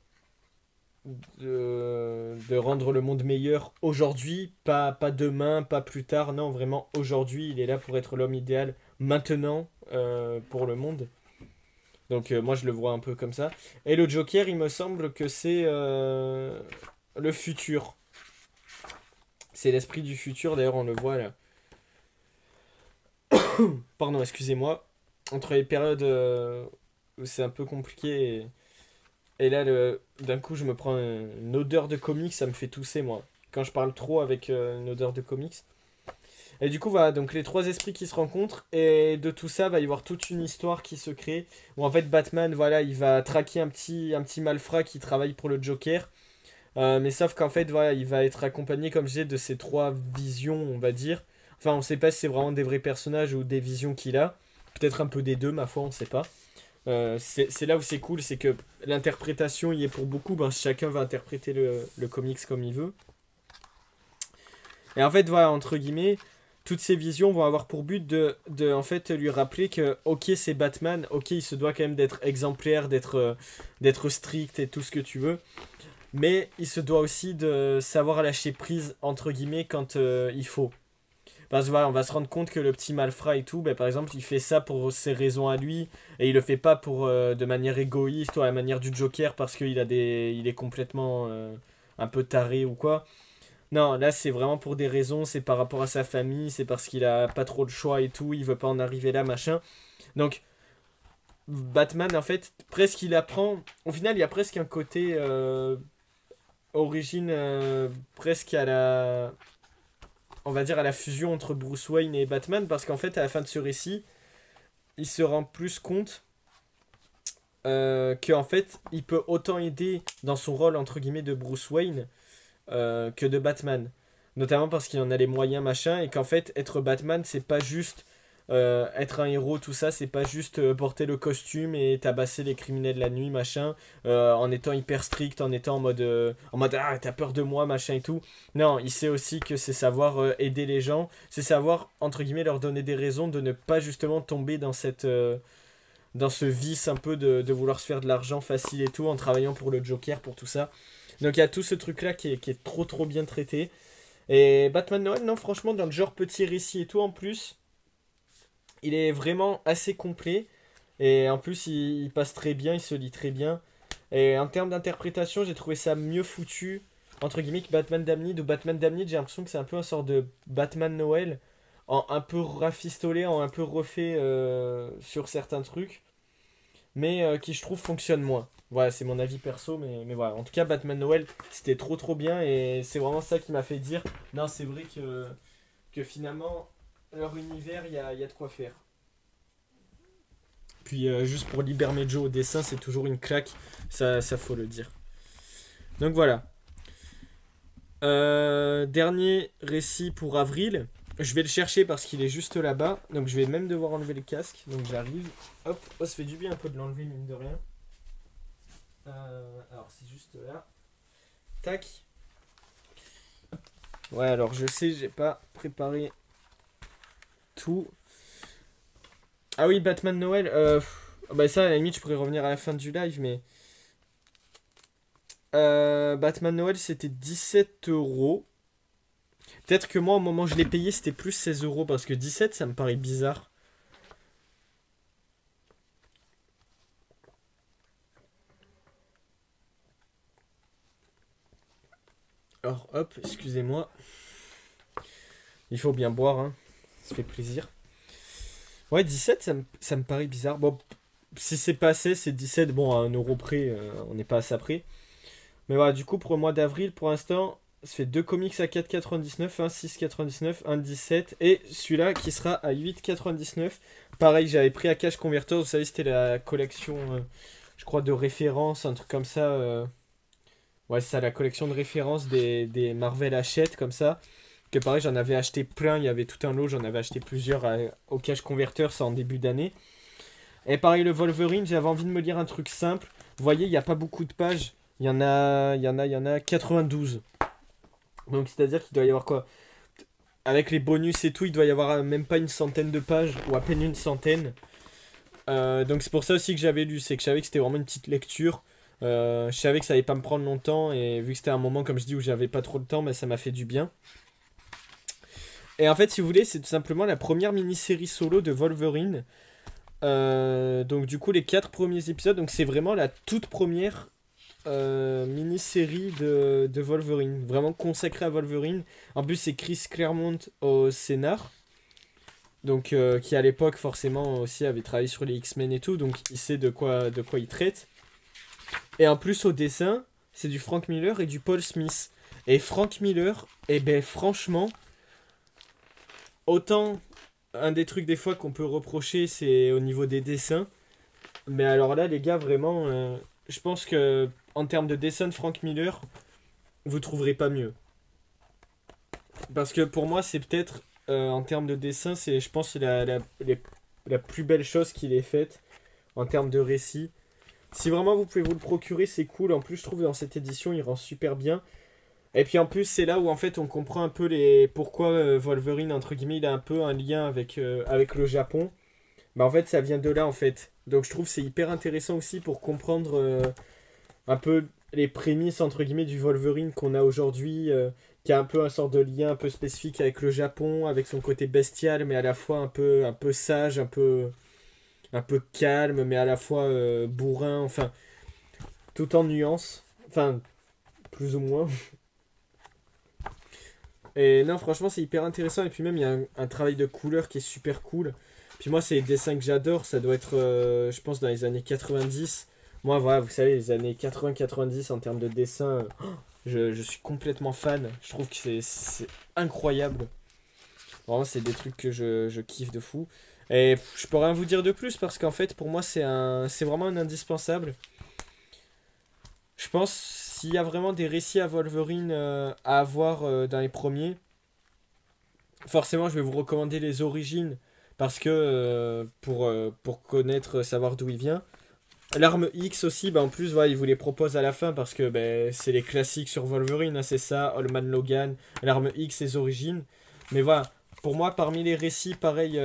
rendre le monde meilleur aujourd'hui, pas demain, pas plus tard, non, vraiment aujourd'hui, il est là pour être l'homme idéal maintenant pour le monde. Donc moi je le vois un peu comme ça. Et le Joker, il me semble que c'est le futur. C'est l'esprit du futur, d'ailleurs on le voit là. Pardon, excusez-moi. Entre les périodes où c'est un peu compliqué et là, d'un coup, je me prends une odeur de comics, ça me fait tousser, moi. Quand je parle trop avec une odeur de comics. Et du coup, voilà, donc les trois esprits qui se rencontrent, et de tout ça, va y avoir toute une histoire qui se crée, où en fait, Batman, voilà, il va traquer un petit malfrat qui travaille pour le Joker. Mais sauf qu'en fait, voilà, il va être accompagné, comme je disais, de ces trois visions, on va dire. Enfin, on sait pas si c'est vraiment des vrais personnages ou des visions qu'il a. Peut-être un peu des deux, ma foi, on sait pas. C'est là où c'est cool, c'est que l'interprétation y est pour beaucoup, ben, chacun va interpréter le comics comme il veut. Et en fait, voilà, entre guillemets, toutes ces visions vont avoir pour but de en fait, lui rappeler que, ok, c'est Batman, ok, il se doit quand même d'être exemplaire, d'être strict et tout ce que tu veux, mais il se doit aussi de savoir lâcher prise, entre guillemets, quand il faut. Parce que voilà, on va se rendre compte que le petit malfrat et tout, ben, par exemple, il fait ça pour ses raisons à lui, et il le fait pas pour de manière égoïste ou à la manière du Joker parce il est complètement un peu taré ou quoi. Non, là c'est vraiment pour des raisons, c'est par rapport à sa famille, c'est parce qu'il a pas trop de choix et tout, il veut pas en arriver là, machin. Donc, Batman, en fait, presque il apprend. Au final, il y a presque un côté origine presque à la on va dire à la fusion entre Bruce Wayne et Batman parce qu'en fait à la fin de ce récit il se rend plus compte qu'en fait il peut autant aider dans son rôle entre guillemets de Bruce Wayne que de Batman, notamment parce qu'il en a les moyens machin et qu'en fait être Batman c'est pas juste être un héros, tout ça, c'est pas juste porter le costume et tabasser les criminels la nuit, machin, en étant hyper strict, en étant en mode ah, t'as peur de moi, machin et tout. Non, il sait aussi que c'est savoir aider les gens, c'est savoir, entre guillemets, leur donner des raisons de ne pas justement tomber dans ce vice un peu de vouloir se faire de l'argent facile et tout en travaillant pour le Joker, pour tout ça. Donc il y a tout ce truc-là qui est trop trop bien traité. Et Batman Noël, non, franchement, dans le genre petit récit et tout, en plus, il est vraiment assez complet. Et en plus, il passe très bien, il se lit très bien. Et en termes d'interprétation, j'ai trouvé ça mieux foutu, entre guillemets, que Batman Damned. Ou Batman Damned, j'ai l'impression que c'est un peu un sort de Batman Noël, en un peu rafistolé, en un peu refait sur certains trucs, mais qui je trouve fonctionne moins. Voilà, c'est mon avis perso, mais voilà. En tout cas, Batman Noël, c'était trop trop bien, et c'est vraiment ça qui m'a fait dire, non, c'est vrai que finalement, leur univers, il y a de quoi faire. Puis juste pour Libermejo au dessin, c'est toujours une claque, ça faut le dire. Donc voilà. Dernier récit pour avril. Je vais le chercher parce qu'il est juste là-bas. Donc je vais même devoir enlever le casque. Donc j'arrive. Hop, oh, ça fait du bien un peu de l'enlever, mine de rien. Alors c'est juste là. Tac. Ouais, alors je sais, j'ai pas préparé tout. Ah oui, Batman Noël. Bah ça, à la limite, je pourrais revenir à la fin du live, mais... Batman Noël, c'était 17 euros. Peut-être que moi, au moment où je l'ai payé, c'était plus 16 euros, parce que 17, ça me paraît bizarre. Alors, hop, excusez-moi. Il faut bien boire, hein. Ça fait plaisir. Ouais, 17, ça me paraît bizarre. Bon, si c'est pas assez, c'est 17. Bon, à 1 euro près, on n'est pas à ça près. Mais voilà, du coup, pour le mois d'avril, pour l'instant, ça fait deux comics à 4,99, un 6,99, un 17, et celui-là qui sera à 8,99. Pareil, j'avais pris à Cash Converter, vous savez, c'était la collection, je crois, de référence, un truc comme ça. Ouais, c'est ça, la collection de référence des Marvel Hachette, comme ça. Que pareil, j'en avais acheté plein, il y avait tout un lot, j'en avais acheté plusieurs au Cash Converter, ça en début d'année. Et pareil, le Wolverine, j'avais envie de me lire un truc simple. Vous voyez, il n'y a pas beaucoup de pages. Il y en a 92. Donc c'est-à-dire qu'il doit y avoir quoi? Avec les bonus et tout, il doit y avoir même pas une centaine de pages, ou à peine une centaine. Donc c'est pour ça aussi que j'avais lu, c'est que je savais que c'était vraiment une petite lecture. Je savais que ça allait pas me prendre longtemps, et vu que c'était un moment, comme je dis, où j'avais pas trop de temps, bah, ça m'a fait du bien. Et en fait, si vous voulez, c'est tout simplement la première mini-série solo de Wolverine. Donc du coup, les 4 premiers épisodes, donc c'est vraiment la toute première mini-série de Wolverine, vraiment consacrée à Wolverine. En plus, c'est Chris Claremont au scénar, donc qui à l'époque forcément aussi avait travaillé sur les X-Men et tout, donc il sait de quoi il traite. Et en plus au dessin, c'est du Frank Miller et du Paul Smith. Et Frank Miller, eh ben franchement, autant un des trucs des fois qu'on peut reprocher, c'est au niveau des dessins. Mais alors là, les gars, vraiment, je pense que en termes de dessin de Frank Miller, vous trouverez pas mieux. Parce que pour moi, c'est peut-être, en termes de dessin, c'est, je pense, la plus belle chose qu'il ait faite en termes de récit. Si vraiment vous pouvez vous le procurer, c'est cool. En plus, je trouve dans cette édition, il rend super bien. Et puis en plus, c'est là où en fait on comprend un peu pourquoi Wolverine, entre guillemets, il a un peu un lien avec le Japon. Bah en fait, ça vient de là en fait. Donc je trouve que c'est hyper intéressant aussi pour comprendre un peu les prémices, entre guillemets, du Wolverine qu'on a aujourd'hui, qui a un peu un sort de lien un peu spécifique avec le Japon, avec son côté bestial, mais à la fois un peu sage, un peu calme, mais à la fois bourrin, enfin, tout en nuances. Enfin, plus ou moins. Et non, franchement, c'est hyper intéressant. Et puis même, il y a un travail de couleur qui est super cool. Puis moi, c'est les dessins que j'adore. Ça doit être, je pense, dans les années 90. Moi, voilà, vous savez, les années 80-90 en termes de dessin, je suis complètement fan. Je trouve que c'est incroyable. Vraiment, c'est des trucs que je kiffe de fou. Et je peux rien vous dire de plus parce qu'en fait, pour moi, c'est vraiment un indispensable. Je pense, s'il y a vraiment des récits à Wolverine à avoir dans les premiers, forcément, je vais vous recommander les origines parce que pour connaître, savoir d'où il vient. L'arme X aussi, bah en plus, voilà, il vous les propose à la fin parce que bah, c'est les classiques sur Wolverine, hein, c'est ça, Allman Logan, l'arme X, ses origines. Mais voilà, pour moi, parmi les récits, pareil,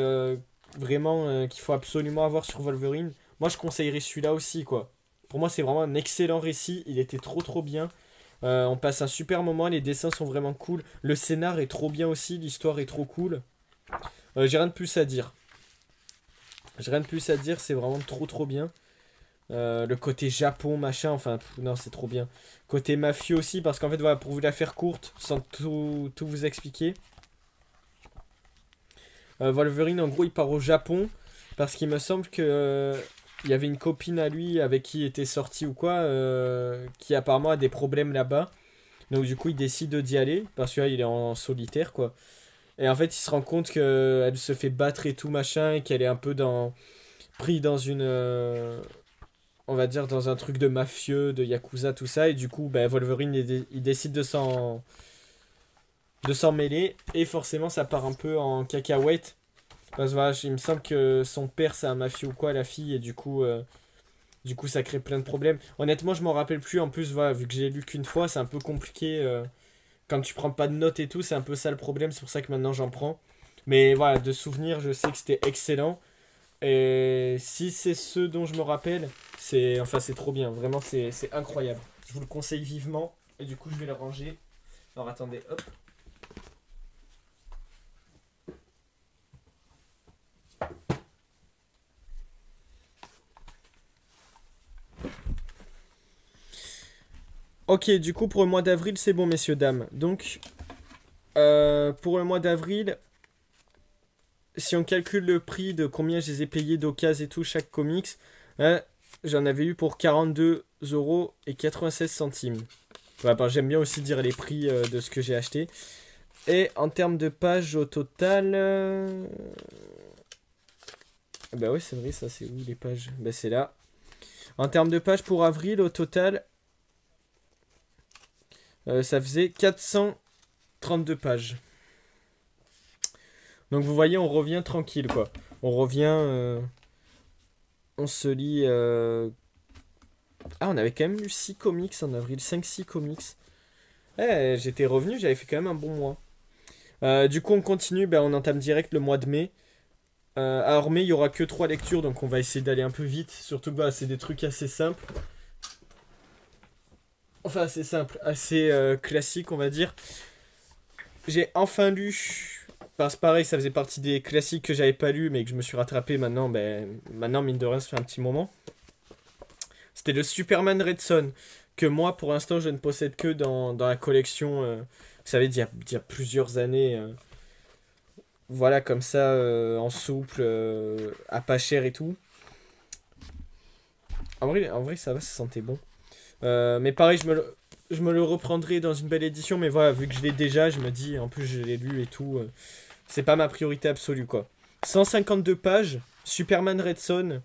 vraiment, qu'il faut absolument avoir sur Wolverine, moi je conseillerais celui-là aussi, quoi. Pour moi, c'est vraiment un excellent récit, il était trop trop bien. On passe un super moment, les dessins sont vraiment cool, le scénar est trop bien aussi, l'histoire est trop cool. J'ai rien de plus à dire. J'ai rien de plus à dire, c'est vraiment trop trop bien. Le côté Japon, machin, enfin, non, c'est trop bien. Côté mafieux aussi, parce qu'en fait, voilà, pour vous la faire courte, sans tout vous expliquer, Wolverine, en gros, il part au Japon, parce qu'il me semble que il y avait une copine à lui avec qui il était sorti ou quoi, qui apparemment a des problèmes là-bas. Donc, du coup, il décide d'y aller, parce que là, il est en solitaire, quoi. Et en fait, il se rend compte qu'elle se fait battre et tout, machin, et qu'elle est un peu pris dans une. On va dire dans un truc de mafieux, de yakuza, tout ça, et du coup, bah, Wolverine il décide de s'en mêler, et forcément ça part un peu en cacahuète, parce que voilà, il me semble que son père c'est un mafieux ou quoi, la fille, et du coup ça crée plein de problèmes. Honnêtement, je m'en rappelle plus, en plus, voilà, vu que j'ai lu qu'une fois, c'est un peu compliqué, quand tu prends pas de notes et tout, c'est un peu ça le problème, c'est pour ça que maintenant j'en prends. Mais voilà, de souvenir, je sais que c'était excellent. Et si c'est ce dont je me rappelle, c'est trop bien. Vraiment, c'est incroyable. Je vous le conseille vivement. Et du coup, je vais le ranger. Alors attendez, hop. Ok, du coup, pour le mois d'avril, c'est bon, messieurs, dames. Donc, pour le mois d'avril, si on calcule le prix de combien je les ai payés d'occasion et tout, chaque comics, hein, j'en avais eu pour 42,96 €. Voilà, bah, j'aime bien aussi dire les prix de ce que j'ai acheté. Et en termes de pages au total. Bah oui, c'est vrai, ça c'est où les pages? Bah c'est là. En termes de pages pour avril, au total, ça faisait 432 pages. Donc vous voyez, on revient tranquille quoi. On revient. On se lit. Ah, on avait quand même lu 6 comics en avril, 5-6 comics. Eh, j'étais revenu, j'avais fait quand même un bon mois. Du coup, on continue, bah, on entame direct le mois de mai. Alors, mai, il y aura que 3 lectures, donc on va essayer d'aller un peu vite. Surtout que bah, c'est des trucs assez simples. Enfin, assez simples, assez classiques, on va dire. J'ai enfin lu. Parce que pareil, ça faisait partie des classiques que j'avais pas lu, mais que je me suis rattrapé maintenant. Ben, maintenant, mine de rien, ça fait un petit moment. C'était le Superman Red Son, que moi, pour l'instant, je ne possède que dans la collection. Vous savez, d'il y a plusieurs années. Voilà, comme ça, en souple, à pas cher et tout. En vrai, ça va, ça sentait bon. Mais pareil, je me le reprendrai dans une belle édition, mais voilà, vu que je l'ai déjà, je me dis, en plus je l'ai lu et tout, c'est pas ma priorité absolue quoi. 152 pages, Superman Red Son.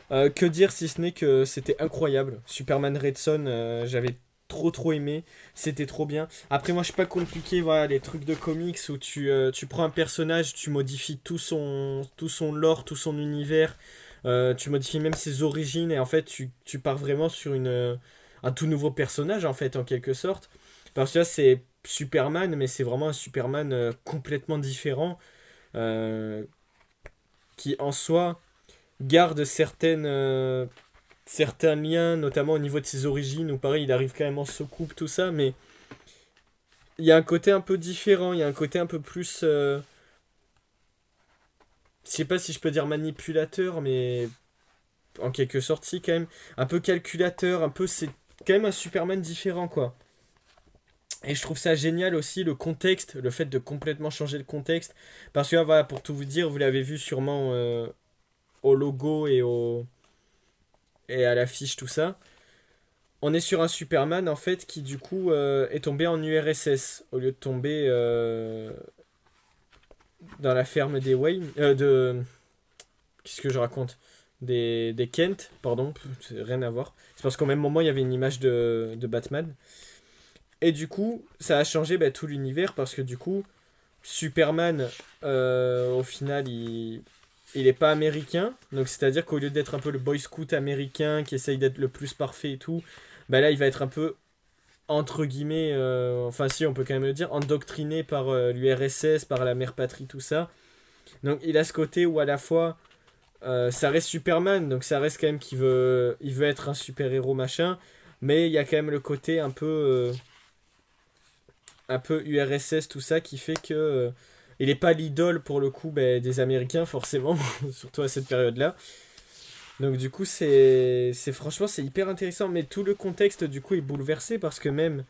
Que dire si ce n'est que c'était incroyable. Superman Red Son, j'avais trop trop aimé, c'était trop bien. Après moi je suis pas compliqué, voilà, les trucs de comics où tu prends un personnage, tu modifies tout son lore, tout son univers, tu modifies même ses origines et en fait tu pars vraiment sur un tout nouveau personnage en fait en quelque sorte. Parce que là c'est Superman mais c'est vraiment un Superman complètement différent euh, qui en soi garde certains liens, notamment au niveau de ses origines, où pareil, il arrive quand même en soucoupe, tout ça, mais il y a un côté un peu différent, il y a un côté un peu plus. Je sais pas si je peux dire manipulateur, mais en quelque sorte, si, quand même. Un peu calculateur, un peu. C'est quand même un Superman différent, quoi. Et je trouve ça génial aussi, le contexte, le fait de complètement changer le contexte. Parce que, là, voilà, pour tout vous dire, vous l'avez vu sûrement au logo et à l'affiche, tout ça. On est sur un Superman en fait qui du coup est tombé en URSS au lieu de tomber dans la ferme des Wayne qu'est-ce que je raconte, des Kent, pardon, c'est rien à voir. C'est parce qu'au même moment il y avait une image de Batman et du coup ça a changé bah, tout l'univers parce que du coup Superman, au final, il est pas américain. Donc c'est-à-dire qu'au lieu d'être un peu le boy scout américain qui essaye d'être le plus parfait et tout, bah là il va être un peu entre guillemets, enfin si on peut quand même le dire, endoctriné par l'URSS, par la mère patrie, tout ça. Donc il a ce côté où à la fois ça reste Superman, donc ça reste quand même il veut être un super-héros machin, mais il y a quand même le côté un peu URSS tout ça qui fait que il est pas l'idole pour le coup ben, des Américains forcément, surtout à cette période-là. Donc du coup c'est franchement c'est hyper intéressant, mais tout le contexte du coup est bouleversé parce que même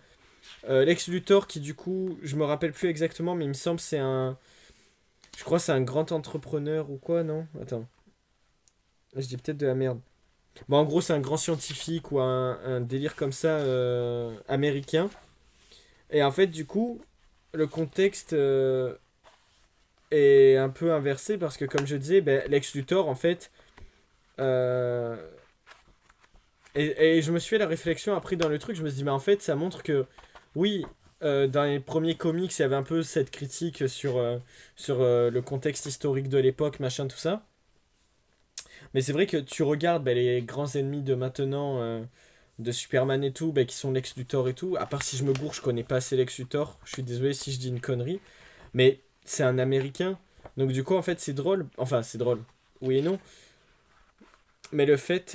Lex Luthor qui du coup je me rappelle plus exactement, mais il me semble c'est un, je crois c'est un grand entrepreneur ou quoi, non? Attends, je dis peut-être de la merde. Bon en gros c'est un grand scientifique ou un délire comme ça américain. Et en fait du coup le contexte est un peu inversé parce que comme je disais ben, Lex Luthor en fait euh, et je me suis fait la réflexion après dans le truc, je me suis dit, mais en fait, ça montre que, oui, dans les premiers comics, il y avait un peu cette critique sur le contexte historique de l'époque, machin, tout ça. Mais c'est vrai que tu regardes bah, les grands ennemis de maintenant, de Superman et tout, bah, qui sont Lex Luthor et tout. À part si je me gourre, je connais pas assez Lex Luthor. Je suis désolé si je dis une connerie. Mais c'est un Américain. Donc du coup, en fait, c'est drôle. Enfin, c'est drôle. Oui et non. Mais le fait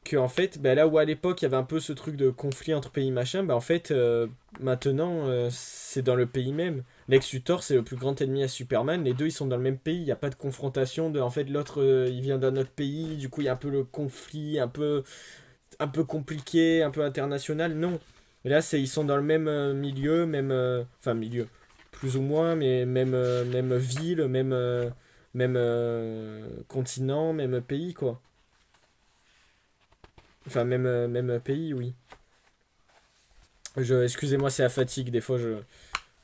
que en fait bah, là où à l'époque il y avait un peu ce truc de conflit entre pays machin, bah en fait maintenant c'est dans le pays même. Lex Luthor c'est le plus grand ennemi à Superman, les deux ils sont dans le même pays, il n'y a pas de confrontation de en fait l'autre il vient d'un autre pays, du coup il y a un peu le conflit un peu compliqué, un peu international, non. Et là c'est ils sont dans le même milieu, même enfin milieu plus ou moins, mais même ville, même continent, même pays quoi. Enfin, même pays, oui. Excusez-moi, c'est la fatigue. Des fois,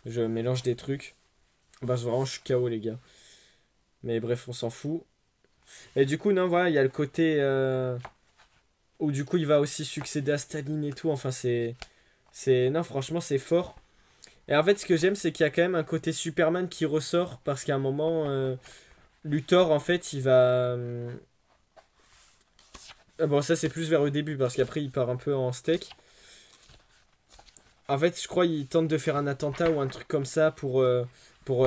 je mélange des trucs. Bah, vraiment, je suis KO, les gars. Mais bref, on s'en fout. Et du coup, non, voilà, il y a le côté où du coup, il va aussi succéder à Staline et tout. Enfin, non, franchement, c'est fort. Et en fait, ce que j'aime, c'est qu'il y a quand même un côté Superman qui ressort. Parce qu'à un moment, Luthor, en fait, il va. Bon, ça, c'est plus vers le début. Parce qu'après, il part un peu en steak. En fait, je crois qu'il tente de faire un attentat ou un truc comme ça pour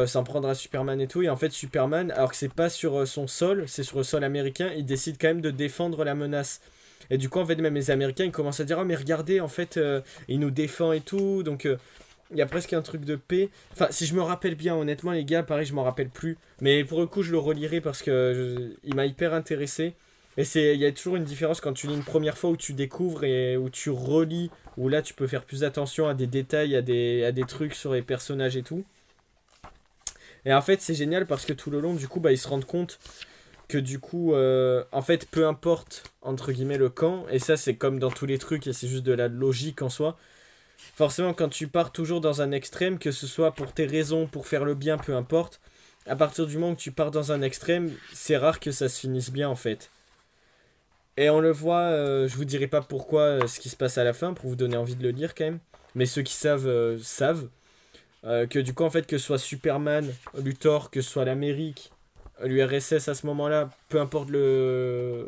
s'en prendre à Superman et tout. Et en fait, Superman, alors que c'est pas sur son sol, c'est sur le sol américain, il décide quand même de défendre la menace. Et du coup, en fait, même les Américains, ils commencent à dire, oh, mais regardez, en fait, il nous défend et tout. Donc, il y a presque un truc de paix. Enfin, si je me rappelle bien, honnêtement, les gars, pareil, je m'en rappelle plus. Mais pour le coup, je le relirai parce que il m'a hyper intéressé. Et il y a toujours une différence quand tu lis une première fois où tu découvres et où tu relis, où là tu peux faire plus attention à des détails, à des trucs sur les personnages et tout. Et en fait, c'est génial parce que tout le long, du coup, bah, ils se rendent compte que du coup, en fait, peu importe, entre guillemets, le camp, et ça, c'est comme dans tous les trucs, et c'est juste de la logique en soi. Forcément, quand tu pars toujours dans un extrême, que ce soit pour tes raisons, pour faire le bien, peu importe, à partir du moment où tu pars dans un extrême, c'est rare que ça se finisse bien en fait. Et on le voit, je vous dirai pas pourquoi ce qui se passe à la fin, pour vous donner envie de le lire quand même. Mais ceux qui savent, savent. Que du coup, en fait, que ce soit Superman, Luthor, que ce soit l'Amérique, l'URSS à ce moment-là, peu importe le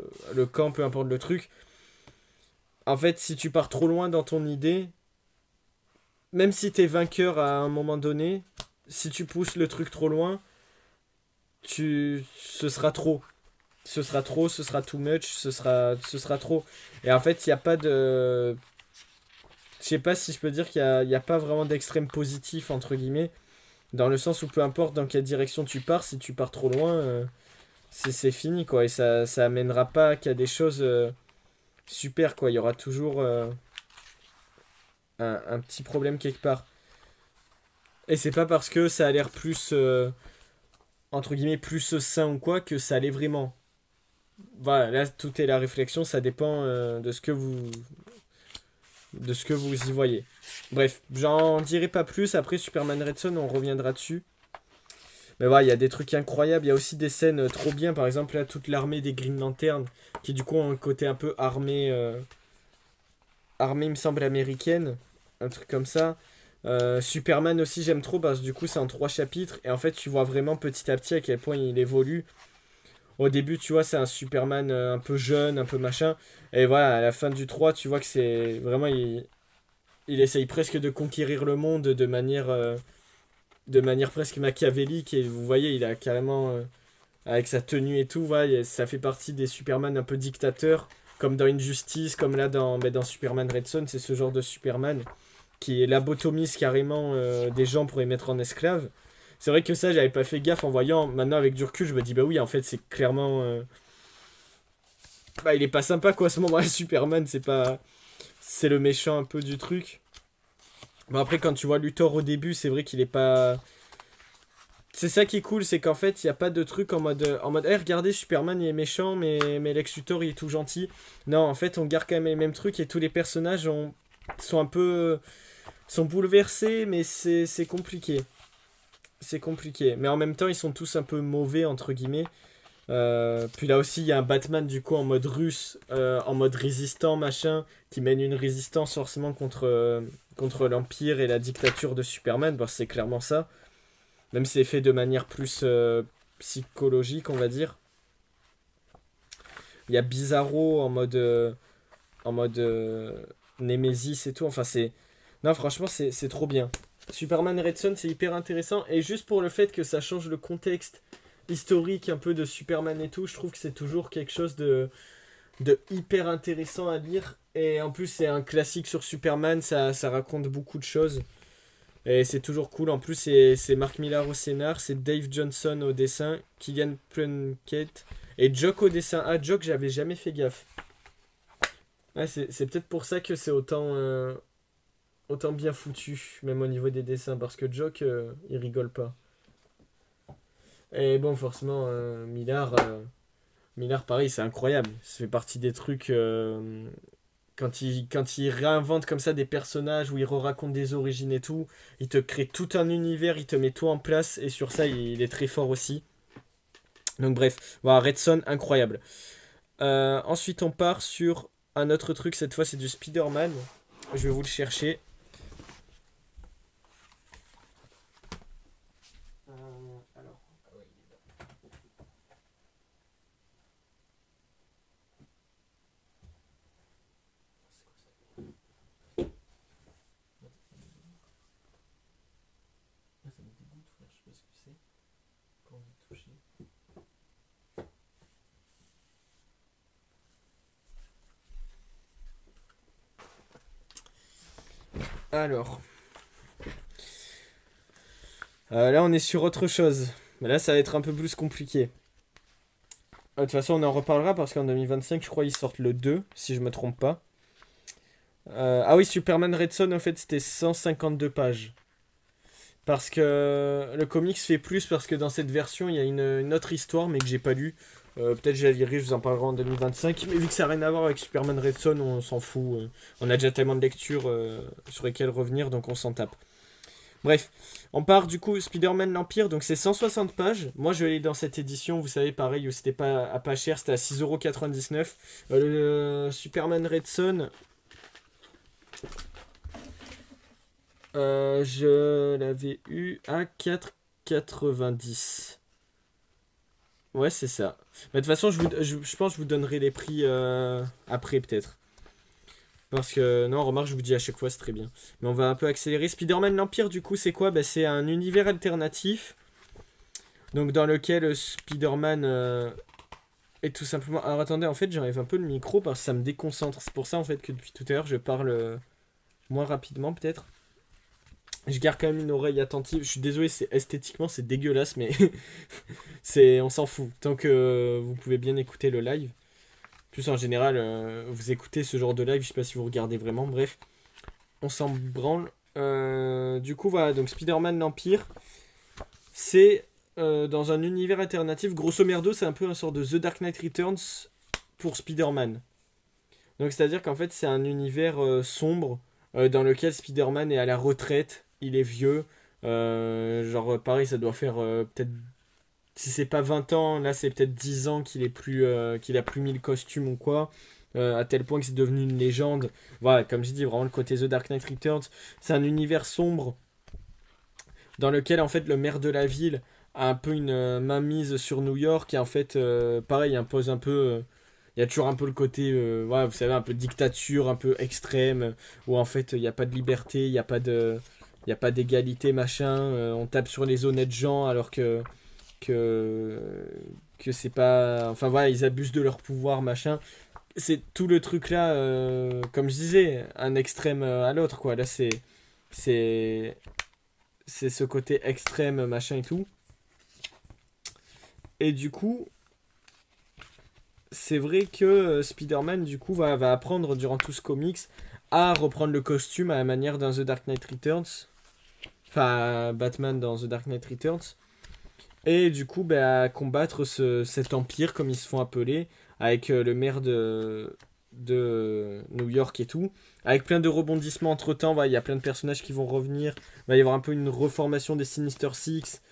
camp, peu importe le truc. En fait, si tu pars trop loin dans ton idée, même si t'es vainqueur à un moment donné, si tu pousses le truc trop loin, ce sera trop. Ce sera trop, ce sera too much, ce sera trop. Et en fait, il n'y a pas de. Je sais pas si je peux dire qu'il y a pas vraiment d'extrême positif, entre guillemets. Dans le sens où peu importe dans quelle direction tu pars, si tu pars trop loin, c'est fini, quoi. Et ça amènera pas qu'à des choses super, quoi. Il y aura toujours un petit problème quelque part. Et c'est pas parce que ça a l'air plus, entre guillemets, plus sain ou quoi, que ça l'est vraiment. Voilà, là, tout est la réflexion, ça dépend de ce que vous y voyez. Bref, j'en dirai pas plus. Après Superman Red Son, on reviendra dessus. Mais voilà, il y a des trucs incroyables. Il y a aussi des scènes trop bien. Par exemple, là, toute l'armée des Green Lantern, qui du coup ont un côté un peu armée, armée, il me semble, américaine. Un truc comme ça. Superman aussi j'aime trop parce que du coup c'est en 3 chapitres et en fait tu vois vraiment petit à petit à quel point il évolue. Au début tu vois c'est un Superman un peu jeune, un peu machin. Et voilà à la fin du 3 tu vois que c'est vraiment il essaye presque de conquérir le monde de manière presque machiavélique. Et vous voyez il a carrément avec sa tenue et tout, voilà, ça fait partie des Superman un peu dictateurs. Comme dans Injustice, comme là dans Superman Red Son, c'est ce genre de Superman qui lobotomise carrément des gens pour les mettre en esclaves. C'est vrai que ça, j'avais pas fait gaffe en voyant. Maintenant, avec du recul, je me dis, bah oui, en fait, c'est clairement. Bah, il est pas sympa, quoi, à ce moment-là, Superman, c'est pas. C'est le méchant un peu du truc. Bon, après, quand tu vois Luthor au début, c'est vrai qu'il est pas. C'est ça qui est cool, c'est qu'en fait, il n'y a pas de truc en mode, hey, regardez, Superman, il est méchant, mais Lex Luthor, il est tout gentil. Non, en fait, on garde quand même les mêmes trucs et tous les personnages sont un peu. Sont bouleversés, mais c'est compliqué. C'est compliqué. Mais en même temps, ils sont tous un peu mauvais, entre guillemets. Puis là aussi, il y a un Batman, du coup, en mode russe, en mode résistant, machin, qui mène une résistance forcément contre l'Empire et la dictature de Superman. Bon, c'est clairement ça. Même si c'est fait de manière plus psychologique, on va dire. Il y a Bizarro en mode Nemesis et tout. Enfin, c'est. Non, franchement, c'est trop bien. Superman Red Son, c'est hyper intéressant. Et juste pour le fait que ça change le contexte historique un peu de Superman et tout, je trouve que c'est toujours quelque chose de hyper intéressant à lire. Et en plus, c'est un classique sur Superman, ça raconte beaucoup de choses. Et c'est toujours cool. En plus, c'est Mark Millar au scénar, c'est Dave Johnson au dessin, Keegan Plunkett et Jock au dessin. Ah, Jock, j'avais jamais fait gaffe. Ouais, c'est peut-être pour ça que c'est autant bien foutu, même au niveau des dessins, parce que Jock, il rigole pas. Et bon, forcément, Millard, pareil, c'est incroyable. Ça fait partie des trucs. Quand il réinvente comme ça des personnages où il raconte des origines et tout, il te crée tout un univers, il te met tout en place, et sur ça, il est très fort aussi. Donc, bref, voilà, Red Son, incroyable. Ensuite, on part sur un autre truc, cette fois, c'est du Spider-Man. Je vais vous le chercher. Alors, ah, ça me dégoûte, frère, je sais pas ce que c'est. Pas envie de toucher. Alors, là, on est sur autre chose. Mais là, ça va être un peu plus compliqué. De toute façon, on en reparlera parce qu'en 2025, je crois, ils sortent le 2, si je me trompe pas. Ah oui, Superman Red Son, en fait, c'était 152 pages. Parce que le comics fait plus, parce que dans cette version, il y a une autre histoire, mais que j'ai pas lue. Peut-être je la lirai, je vous en parlerai en 2025. Mais vu que ça n'a rien à voir avec Superman Red Son, on s'en fout. On a déjà tellement de lectures sur lesquelles revenir, donc on s'en tape. Bref, on part du coup Spider-Man l'Empire, donc c'est 160 pages. Moi je l'ai dans cette édition, vous savez, pareil, où c'était pas à pas cher, c'était à 6,99€. Le Superman Red Son, je l'avais eu à 4,90. Ouais, c'est ça. Mais de toute façon, je pense que je vous donnerai les prix après, peut-être. Parce que, non, remarque, je vous dis à chaque fois, c'est très bien. Mais on va un peu accélérer. Spider-Man l'Empire, du coup, c'est quoi? Bah, c'est un univers alternatif. Donc, dans lequel Spider-Man est tout simplement. Alors, attendez, en fait, j'enlève un peu le micro parce que ça me déconcentre. C'est pour ça, en fait, que depuis tout à l'heure, je parle moins rapidement, peut-être. Je garde quand même une oreille attentive. Je suis désolé, esthétiquement, c'est dégueulasse, mais on s'en fout. Tant que vous pouvez bien écouter le live. Plus en général, vous écoutez ce genre de live, je sais pas si vous regardez vraiment, bref, on s'en branle. Du coup, voilà, donc Spider-Man l'Empire, c'est dans un univers alternatif. Grosso merdo, c'est un peu un sort de The Dark Knight Returns pour Spider-Man. Donc, c'est-à-dire qu'en fait, c'est un univers sombre dans lequel Spider-Man est à la retraite, il est vieux. Genre, pareil, ça doit faire peut-être. Si c'est pas 20 ans, là c'est peut-être 10 ans qu'il a plus mis le costume ou quoi. à tel point que c'est devenu une légende. Voilà, comme j'ai dit, vraiment le côté The Dark Knight Returns, c'est un univers sombre dans lequel en fait le maire de la ville a un peu une mainmise sur New York et en fait, pareil, impose un peu. Il y a toujours un peu le côté, voilà, vous savez, un peu dictature, un peu extrême, où en fait il n'y a pas de liberté, il n'y a pas de. Il n'y a pas d'égalité, machin. On tape sur les honnêtes gens alors que, que c'est pas. Enfin voilà, ils abusent de leur pouvoir, machin. C'est tout le truc là, comme je disais, un extrême à l'autre, quoi. Là, c'est. C'est ce côté extrême, machin et tout. Et du coup, c'est vrai que Spider-Man, du coup, va apprendre durant tout ce comics à reprendre le costume à la manière d'un The Dark Knight Returns. Enfin, Batman dans The Dark Knight Returns. Et du coup, bah, à combattre cet empire, comme ils se font appeler, avec le maire de New York et tout. Avec plein de rebondissements entre temps, il y a plein de personnages qui vont revenir. Il va y avoir un peu une reformation des Sinister Six.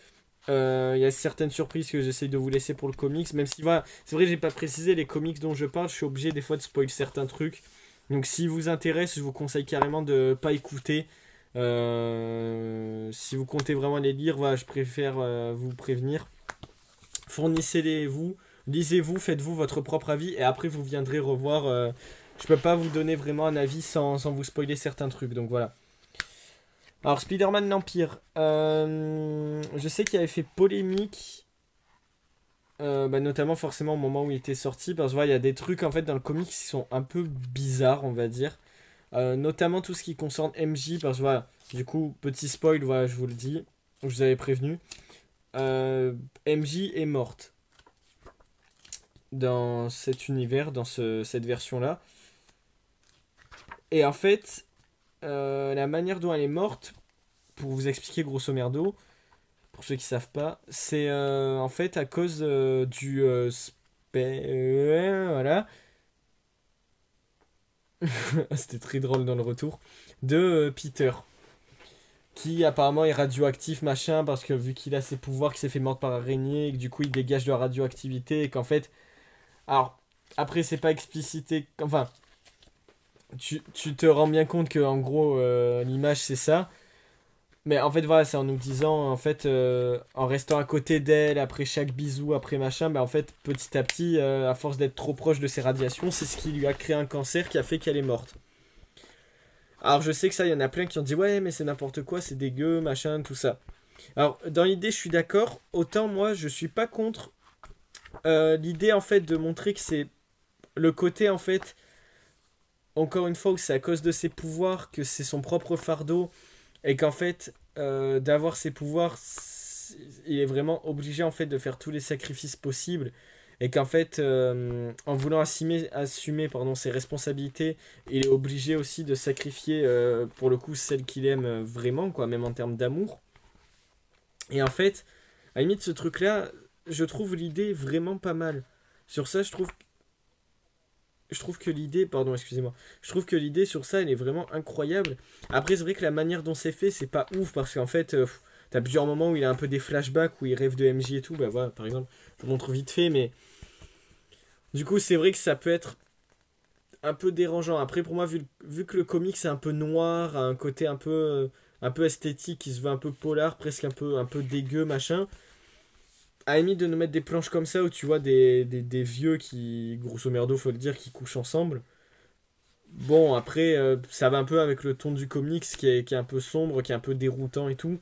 Il y a certaines surprises que j'essaye de vous laisser pour le comics. Même si, voilà, c'est vrai, j'ai pas précisé les comics dont je parle. Je suis obligé des fois de spoiler certains trucs. Donc, si vous intéresse, je vous conseille carrément de pas écouter. Si vous comptez vraiment les lire, voilà, je préfère vous prévenir. Fournissez-les vous, lisez-vous, faites-vous votre propre avis et après vous viendrez revoir. Je peux pas vous donner vraiment un avis sans vous spoiler certains trucs, donc voilà. Alors Spider-Man l'Empire, je sais qu'il avait fait polémique, notamment forcément au moment où il était sorti, parce que voilà, il y a des trucs en fait dans le comic qui sont un peu bizarres, on va dire. Notamment tout ce qui concerne MJ, parce que voilà, du coup, petit spoil, voilà, je vous le dis, je vous avais prévenu. MJ est morte dans cet univers, dans cette version-là. Et en fait, la manière dont elle est morte, pour vous expliquer grosso merdo, pour ceux qui savent pas, c'est en fait à cause du voilà. C'était très drôle dans le retour de Peter, qui apparemment est radioactif machin parce que vu qu'il a ses pouvoirs, qu'il s'est fait mordre par araignée et que du coup il dégage de la radioactivité et qu'en fait, alors après c'est pas explicité, enfin tu te rends bien compte que en gros l'image c'est ça. Mais en fait voilà, c'est en nous disant en fait en restant à côté d'elle après chaque bisou, après machin, en fait petit à petit à force d'être trop proche de ces radiations, c'est ce qui lui a créé un cancer qui a fait qu'elle est morte. Alors je sais que ça, il y en a plein qui ont dit ouais mais c'est n'importe quoi, c'est dégueu, machin, tout ça. Alors dans l'idée je suis d'accord, autant moi je suis pas contre l'idée en fait de montrer que c'est le côté en fait, encore une fois où c'est à cause de ses pouvoirs que c'est son propre fardeau et qu'en fait d'avoir ses pouvoirs il est vraiment obligé en fait de faire tous les sacrifices possibles et qu'en fait en voulant assumer pardon, ses responsabilités il est obligé aussi de sacrifier pour le coup celle qu'il aime vraiment quoi, même en termes d'amour. Et en fait à la limite ce truc là je trouve l'idée vraiment pas mal. Sur ça je trouve que l'idée, pardon, excusez-moi, je trouve que l'idée sur ça, elle est vraiment incroyable. Après, c'est vrai que la manière dont c'est fait, c'est pas ouf, parce qu'en fait, t'as plusieurs moments où il a un peu des flashbacks, où il rêve de MJ et tout, bah voilà, par exemple, je vous montre vite fait, mais du coup, c'est vrai que ça peut être un peu dérangeant. Après, pour moi, vu que le comic c'est un peu noir, a un côté un peu esthétique, qui se veut un peu polar, presque un peu dégueu, machin, à la limite de nous mettre des planches comme ça, où tu vois des vieux qui, grosso merdo, faut le dire, qui couchent ensemble. Bon, après, ça va un peu avec le ton du comics qui est un peu sombre, qui est un peu déroutant et tout.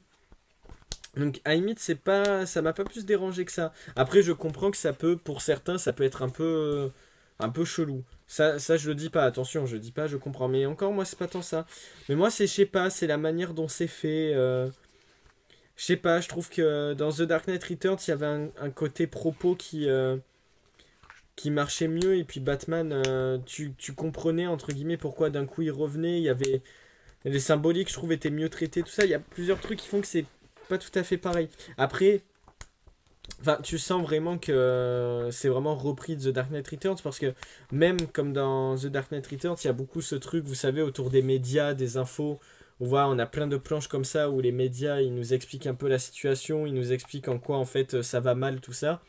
Donc, à la limite, c'est pas, ça m'a pas plus dérangé que ça. Après, je comprends que ça peut, pour certains, ça peut être un peu chelou. Ça, je le dis pas, attention, je dis pas, je comprends. Mais encore, moi, c'est pas tant ça. Mais moi, c'est, je sais pas, c'est la manière dont c'est fait. Je sais pas, je trouve que dans The Dark Knight Returns, il y avait un côté propos qui marchait mieux et puis Batman tu comprenais entre guillemets pourquoi d'un coup il revenait, il y avait les symboliques je trouve étaient mieux traités, tout ça, il y a plusieurs trucs qui font que c'est pas tout à fait pareil. Après enfin tu sens vraiment que c'est vraiment repris de The Dark Knight Returns parce que même comme dans The Dark Knight Returns il y a beaucoup ce truc vous savez autour des médias, des infos, on a plein de planches comme ça où les médias ils nous expliquent un peu la situation, ils nous expliquent en quoi en fait ça va mal tout ça.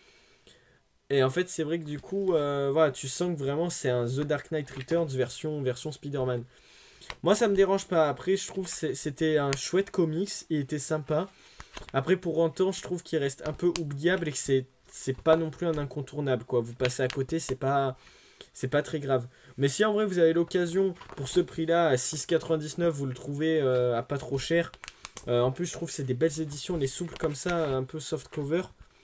Et en fait, c'est vrai que du coup, voilà, tu sens que vraiment c'est un The Dark Knight Returns version Spider-Man. Moi, ça me dérange pas. Après, je trouve que c'était un chouette comics. Il était sympa. Après, pour autant, je trouve qu'il reste un peu oubliable et que c'est pas non plus un incontournable, quoi. Vous passez à côté, c'est pas très grave. Mais si en vrai vous avez l'occasion, pour ce prix-là, à 6,99, vous le trouvez à pas trop cher. En plus, je trouve que c'est des belles éditions, les souples comme ça, un peu soft cover.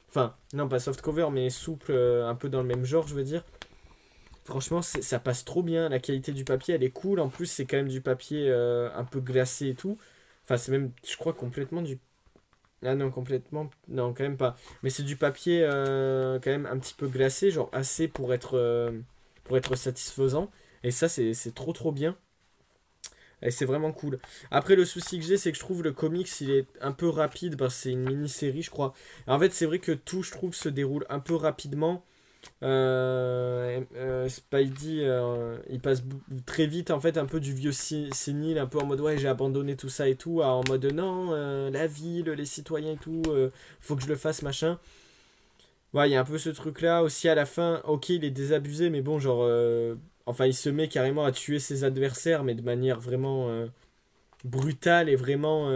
Enfin, non, pas soft cover, mais souple, un peu dans le même genre, je veux dire. Franchement, ça passe trop bien. La qualité du papier, elle est cool. En plus, c'est quand même du papier un peu glacé et tout. Enfin, c'est même, je crois, complètement du. Ah non, complètement. Non, quand même pas. Mais c'est du papier quand même un petit peu glacé, genre assez pour être satisfaisant. Et ça, c'est trop trop bien. Et c'est vraiment cool. Après, le souci que j'ai, c'est que je trouve le comics, il est un peu rapide, parce que c'est une mini-série, je crois. En fait, c'est vrai que tout, je trouve, se déroule un peu rapidement. Spidey, il passe très vite, en fait, un peu du vieux sénile, un peu en mode ouais, j'ai abandonné tout ça et tout, à en mode non, la ville, les citoyens et tout, faut que je le fasse, machin. Ouais, il y a un peu ce truc-là. Aussi, à la fin, ok, il est désabusé, mais bon, genre. Enfin, il se met carrément à tuer ses adversaires, mais de manière vraiment brutale et vraiment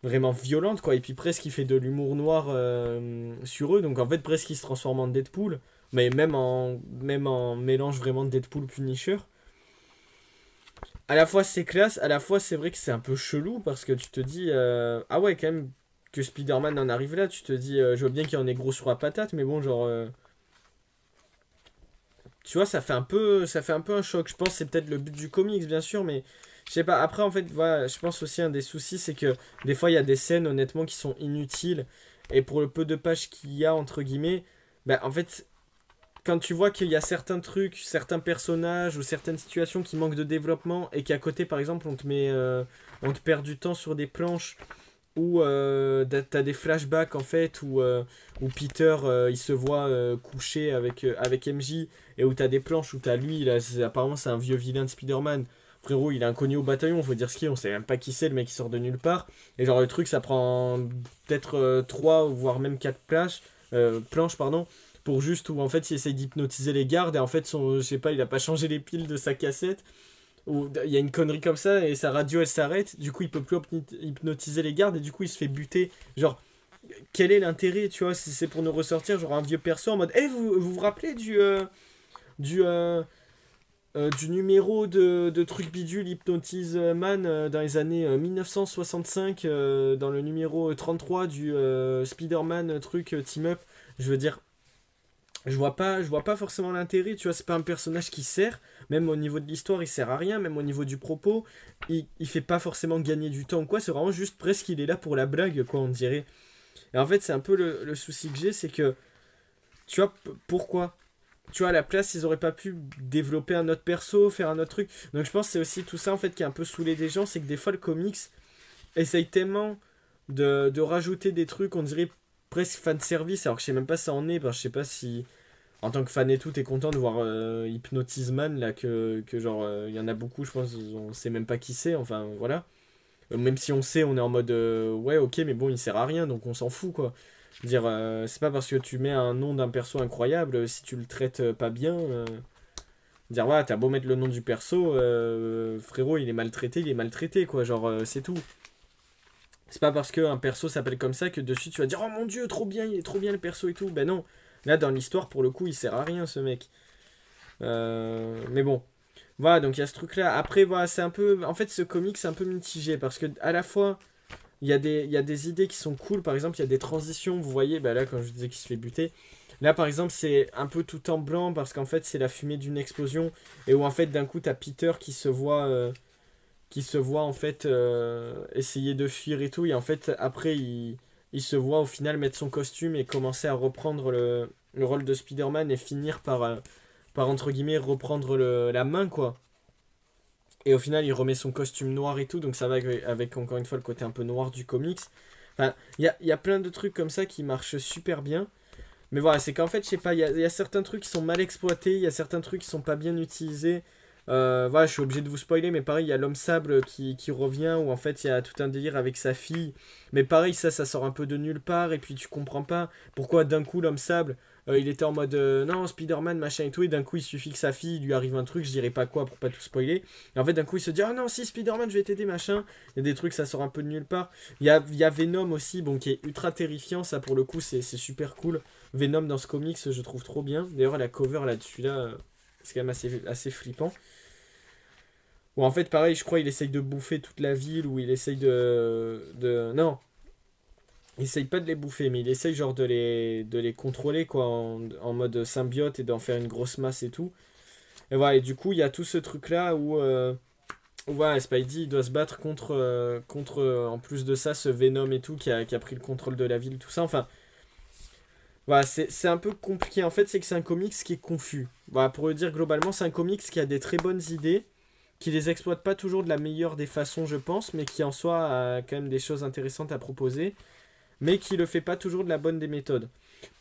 violente, quoi. Et puis presque, il fait de l'humour noir sur eux. Donc, en fait, presque, il se transforme en Deadpool. Mais même en mélange vraiment de Deadpool Punisher. À la fois, c'est classe, à la fois, c'est vrai que c'est un peu chelou parce que tu te dis, ah ouais, quand même, que Spider-Man en arrive là. Tu te dis, je vois bien qu'il en est gros sur la patate, mais bon, genre. Tu vois, ça fait un peu un choc. Je pense que c'est peut-être le but du comics, bien sûr, mais je sais pas. Après, en fait, voilà, je pense aussi un des soucis, c'est que des fois, il y a des scènes, honnêtement, qui sont inutiles. Et pour le peu de pages qu'il y a, entre guillemets, bah, en fait, quand tu vois qu'il y a certains trucs, certains personnages ou certaines situations qui manquent de développement et qu'à côté, par exemple, on te perd du temps sur des planches où t'as des flashbacks en fait où Peter il se voit couché avec MJ et où t'as des planches où t'as lui là, apparemment c'est un vieux vilain de Spider-Man. Frérot, il est inconnu au bataillon, faut dire ce qu'il est, on sait même pas qui c'est, le mec qui sort de nulle part. Et genre le truc ça prend peut-être 3 voire même 4 planches pardon, pour juste où en fait il essaye d'hypnotiser les gardes et en fait je sais pas, il a pas changé les piles de sa cassette où il y a une connerie comme ça et sa radio elle s'arrête, du coup il peut plus hypnotiser les gardes et du coup il se fait buter. Genre, quel est l'intérêt, tu vois, si c'est pour nous ressortir genre un vieux perso en mode, eh vous rappelez du, du numéro de truc bidule Hypnotise Man dans les années 1965 dans le numéro 33 du Spider-Man truc Team Up. Je veux dire, je vois pas forcément l'intérêt, tu vois, c'est pas un personnage qui sert, même au niveau de l'histoire, il sert à rien, même au niveau du propos, il fait pas forcément gagner du temps ou quoi, c'est vraiment juste presque il est là pour la blague, quoi, on dirait. Et en fait, c'est un peu le souci que j'ai, c'est que, tu vois, pourquoi? Tu vois, à la place, ils auraient pas pu développer un autre perso, faire un autre truc. Donc je pense que c'est aussi tout ça, en fait, qui est un peu saoulé des gens, c'est que des fois, le comics essaye tellement de rajouter des trucs, on dirait presque fan service, alors que je sais même pas si ça en est, parce que je sais pas si en tant que fan et tout, t'es content de voir Hypnotize Man, là, que genre, il y en a beaucoup, je pense, on sait même pas qui c'est, enfin, voilà. Même si on sait, on est en mode, ouais, ok, mais bon, il sert à rien, donc on s'en fout, quoi. Je veux dire, c'est pas parce que tu mets un nom d'un perso incroyable, si tu le traites pas bien, dire, voilà, t'as beau mettre le nom du perso, frérot, il est maltraité, quoi, genre, c'est tout. C'est pas parce qu'un perso s'appelle comme ça que dessus tu vas dire, oh mon dieu, trop bien, il est trop bien le perso et tout. Ben non. Là, dans l'histoire, pour le coup, il sert à rien, ce mec. Mais bon. Voilà, donc il y a ce truc-là. Après, voilà, c'est un peu. En fait, ce comic, c'est un peu mitigé. Parce que, à la fois, il y a des idées qui sont cool. Par exemple, il y a des transitions. Vous voyez, bah là, quand je disais qu'il se fait buter. Là, par exemple, c'est un peu tout en blanc. Parce qu'en fait, c'est la fumée d'une explosion. Et où, en fait, d'un coup, t'as Peter qui se voit en fait essayer de fuir et tout, et en fait après il se voit au final mettre son costume et commencer à reprendre le rôle de Spider-Man et finir par entre guillemets reprendre la main, quoi. Et au final il remet son costume noir et tout, donc ça va avec encore une fois le côté un peu noir du comics. Enfin, il y a plein de trucs comme ça qui marchent super bien. Mais voilà, c'est qu'en fait, je sais pas, il y a certains trucs qui sont mal exploités, il y a certains trucs qui sont pas bien utilisés. Voilà, je suis obligé de vous spoiler, mais pareil, il y a l'homme sable qui revient, où en fait il y a tout un délire avec sa fille. Mais pareil, ça sort un peu de nulle part, et puis tu comprends pas pourquoi d'un coup l'homme sable, Il était en mode non, Spider-Man, machin et tout, et d'un coup il suffit que sa fille lui arrive un truc, je dirais pas quoi pour pas tout spoiler. Et en fait, d'un coup il se dit, ah non, si Spider-Man, je vais t'aider, machin. Il y a des trucs, ça sort un peu de nulle part. Il y a Venom aussi, bon, qui est ultra terrifiant, ça pour le coup, c'est super cool. Venom dans ce comics, je trouve trop bien. D'ailleurs, la cover là-dessus, là, c'est quand même assez flippant. Ou en fait, pareil, je crois il essaye de bouffer toute la ville, ou il essaye Non, il essaye pas de les bouffer, mais il essaye genre de les contrôler, quoi, en mode symbiote et d'en faire une grosse masse et tout. Et voilà, et du coup, il y a tout ce truc-là où voilà, Spidey il doit se battre contre en plus de ça, ce Venom et tout, qui a pris le contrôle de la ville, tout ça. Enfin, voilà, c'est un peu compliqué. En fait, c'est que c'est un comics qui est confus. Voilà, pour le dire globalement, c'est un comics qui a des très bonnes idées, qui les exploite pas toujours de la meilleure des façons, je pense, mais qui en soi a quand même des choses intéressantes à proposer, mais qui le fait pas toujours de la bonne des méthodes.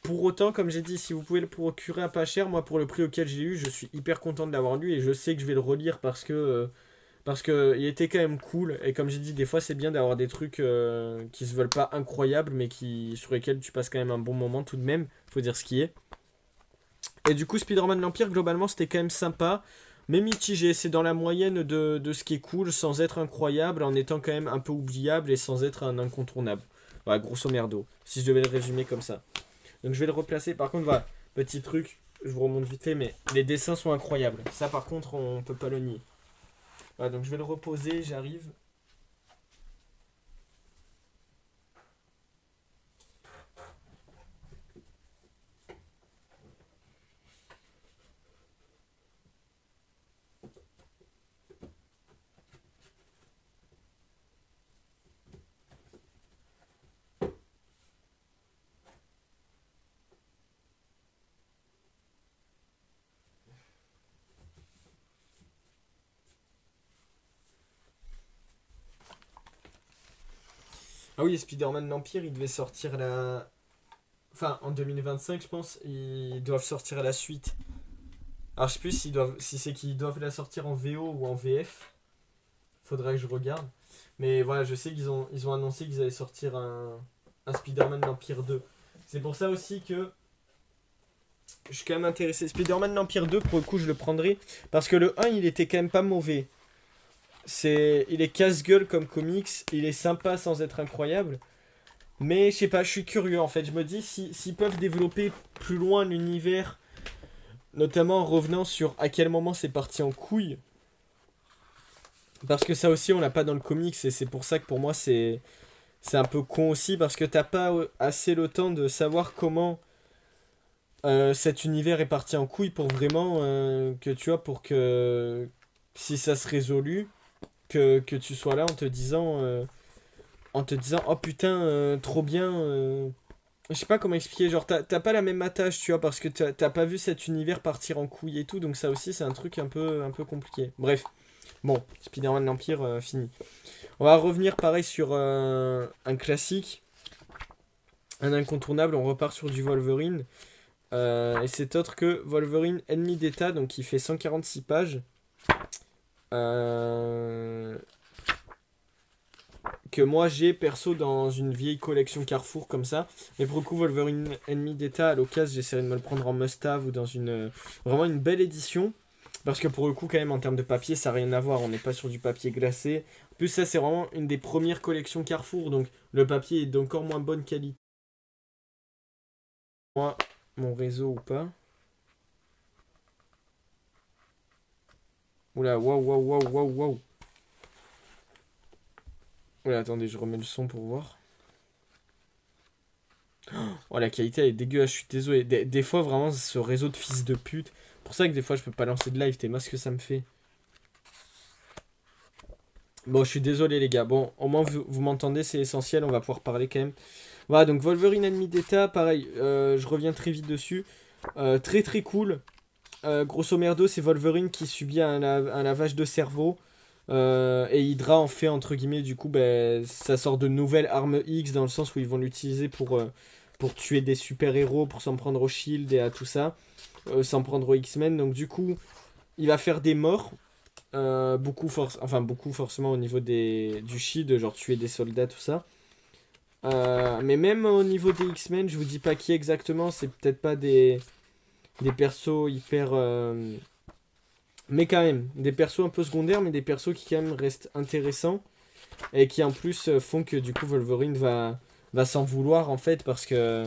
Pour autant, comme j'ai dit, si vous pouvez le procurer à pas cher, moi pour le prix auquel j'ai eu, je suis hyper content de l'avoir lu et je sais que je vais le relire parce que il était quand même cool. Et comme j'ai dit, des fois c'est bien d'avoir des trucs qui se veulent pas incroyables, mais sur lesquels tu passes quand même un bon moment tout de même. Faut dire ce qui est. Et du coup, Spider-Man l'Empire, globalement, c'était quand même sympa, mais mitigé. C'est dans la moyenne de ce qui est cool, sans être incroyable, en étant quand même un peu oubliable et sans être un incontournable. Voilà, grosso merdo, si je devais le résumer comme ça. Donc je vais le replacer. Par contre, voilà, petit truc, je vous remonte vite fait, mais les dessins sont incroyables. Ça, par contre, on peut pas le nier. Voilà, donc je vais le reposer, j'arrive. Ah oui, Spider-Man l'Empire, il devait sortir la... Enfin, en 2025, je pense, ils doivent sortir la suite. Alors, je sais plus si c'est qu'ils doivent la sortir en VO ou en VF. Faudrait que je regarde. Mais voilà, je sais qu'ils ont annoncé qu'ils allaient sortir un Spider-Man l'Empire 2. C'est pour ça aussi que je suis quand même intéressé. Spider-Man l'Empire 2, pour le coup, je le prendrai. Parce que le 1, il était quand même pas mauvais. Il est casse-gueule comme comics. Il est sympa sans être incroyable. Mais je sais pas, je suis curieux en fait. Je me dis s'ils peuvent développer plus loin l'univers, notamment en revenant sur à quel moment c'est parti en couille. Parce que ça aussi, on l'a pas dans le comics. Et c'est pour ça que pour moi, c'est un peu con aussi. Parce que t'as pas assez le temps de savoir comment cet univers est parti en couille pour vraiment que tu vois, pour que si ça se résolue, que tu sois là en te disant oh putain, trop bien. Je sais pas comment expliquer, genre t'as pas la même attache, tu vois, parce que t'as pas vu cet univers partir en couille et tout, donc ça aussi c'est un truc un peu compliqué. Bref, bon, Spider-Man l'Empire, fini. On va revenir pareil sur un classique, un incontournable, on repart sur du Wolverine. Et c'est autre que Wolverine Ennemi d'État, donc qui fait 146 pages. Euh, que moi j'ai perso dans une vieille collection Carrefour comme ça. Mais pour le coup, Wolverine Ennemi d'État, à l'occasion, j'essaierai de me le prendre en must-have ou dans vraiment une belle édition. Parce que pour le coup, quand même, en termes de papier, ça n'a rien à voir. On n'est pas sur du papier glacé. En plus, ça, c'est vraiment une des premières collections Carrefour. Donc, le papier est d'encore moins bonne qualité. Moi, mon réseau ou pas. Oula, waouh, waouh, waouh, waouh, waouh. Oula, attendez, je remets le son pour voir. Oh, la qualité elle est dégueulasse, je suis désolé. Des fois, vraiment, ce réseau de fils de pute. C'est pour ça que des fois, je peux pas lancer de live, t'es ce que ça me fait. Bon, je suis désolé, les gars. Bon, au moins, vous m'entendez, c'est essentiel, on va pouvoir parler quand même. Voilà, donc Wolverine ennemi d'État, pareil, je reviens très vite dessus. Très très cool. Grosso merdo, c'est Wolverine qui subit un lavage de cerveau. Et Hydra en fait, entre guillemets, du coup, ben, ça sort de nouvelles armes X dans le sens où ils vont l'utiliser pour tuer des super-héros, pour s'en prendre au Shield et à tout ça. S'en prendre aux X-Men. Donc, du coup, il va faire des morts. Beaucoup forcément au niveau du Shield, genre tuer des soldats, tout ça. Mais même au niveau des X-Men, je vous dis pas qui exactement, c'est peut-être pas des persos hyper... Mais quand même, des persos un peu secondaires, mais des persos qui quand même restent intéressants. Et qui en plus font que du coup Wolverine va s'en vouloir en fait parce que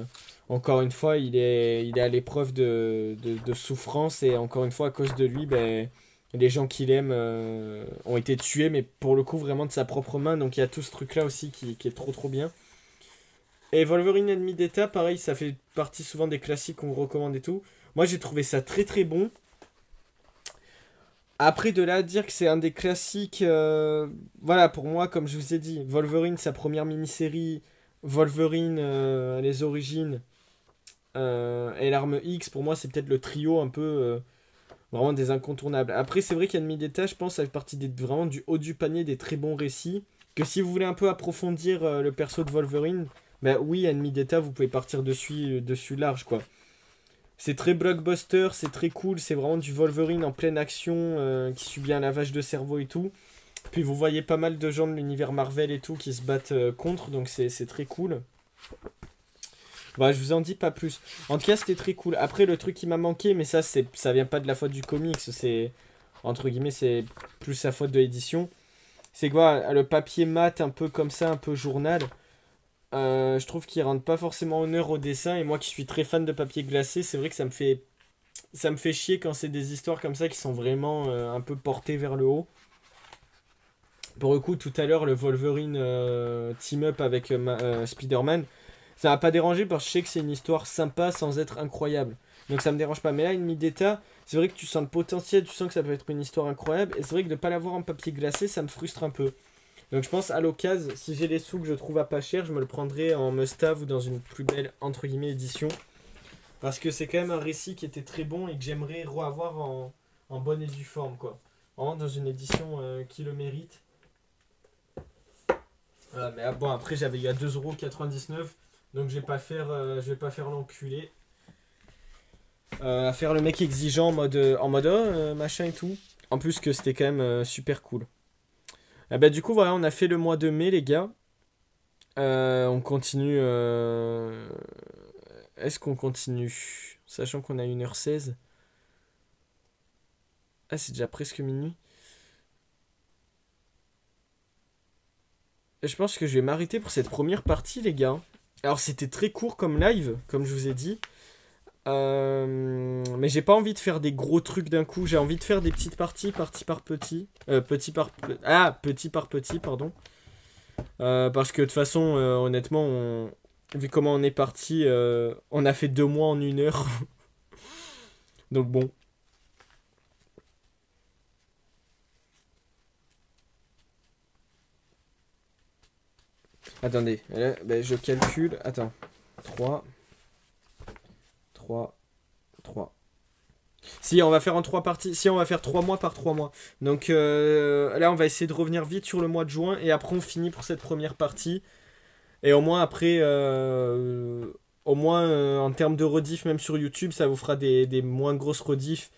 encore une fois il est à l'épreuve de souffrance et encore une fois à cause de lui ben, les gens qu'il aime ont été tués mais pour le coup vraiment de sa propre main donc il y a tout ce truc là aussi qui est trop trop bien. Et Wolverine ennemi d'État pareil ça fait partie souvent des classiques qu'on vous recommande et tout. Moi j'ai trouvé ça très très bon. Après, de là à dire que c'est un des classiques, voilà, pour moi, comme je vous ai dit, Wolverine, sa première mini-série, Wolverine, les origines, et l'arme X, pour moi, c'est peut-être le trio un peu, vraiment des incontournables. Après, c'est vrai qu'Ennemi d'État, je pense, ça fait partie vraiment du haut du panier des très bons récits, que si vous voulez un peu approfondir le perso de Wolverine, bah oui, Ennemi d'État, vous pouvez partir dessus large, quoi. C'est très blockbuster, c'est très cool, c'est vraiment du Wolverine en pleine action qui subit un lavage de cerveau et tout. Puis vous voyez pas mal de gens de l'univers Marvel et tout qui se battent contre, donc c'est très cool. Bah, je vous en dis pas plus. En tout cas, c'était très cool. Après, le truc qui m'a manqué, mais ça vient pas de la faute du comics, c'est entre guillemets, c'est plus sa faute de l'édition. C'est quoi, le papier mat un peu comme ça, un peu journal. Je trouve qu'il rend pas forcément honneur au dessin et moi qui suis très fan de papier glacé, c'est vrai que ça me fait chier quand c'est des histoires comme ça qui sont vraiment un peu portées vers le haut. Pour le coup, tout à l'heure, le Wolverine team-up avec Spider-Man, ça m'a pas dérangé parce que je sais que c'est une histoire sympa sans être incroyable. Donc ça me dérange pas. Mais là, Ennemi d'État, c'est vrai que tu sens le potentiel, tu sens que ça peut être une histoire incroyable. Et c'est vrai que de pas l'avoir en papier glacé, ça me frustre un peu. Donc je pense à l'occasion, si j'ai les sous que je trouve à pas cher, je me le prendrai en must-have ou dans une plus belle, entre guillemets, édition. Parce que c'est quand même un récit qui était très bon et que j'aimerais reavoir en bonne et due forme, quoi. Vraiment dans une édition qui le mérite. Voilà, mais bon, après, j'avais eu à 2,99€, donc je vais pas faire l'enculé. À faire le mec exigeant en mode machin et tout. En plus que c'était quand même super cool. Ah bah, du coup, voilà, on a fait le mois de mai, les gars. On continue. Est-ce qu'on continue? Sachant qu'on a 1h16. Ah, c'est déjà presque minuit. Je pense que je vais m'arrêter pour cette première partie, les gars. Alors, c'était très court comme live, comme je vous ai dit. Mais j'ai pas envie de faire des gros trucs d'un coup. J'ai envie de faire des petites parties, partie par petit. Petit par petit, pardon. Parce que de toute façon, honnêtement, vu comment on est parti, on a fait 2 mois en 1 heure. Donc bon. Attendez, là, ben, je calcule. Attends. 3, 3, 3. Si, on va faire en 3 parties. Si, on va faire 3 mois par 3 mois. Donc là, on va essayer de revenir vite sur le mois de juin. Et après, on finit pour cette première partie. Et au moins, après, en termes de rediff, même sur YouTube, ça vous fera des moins grosses rediffs.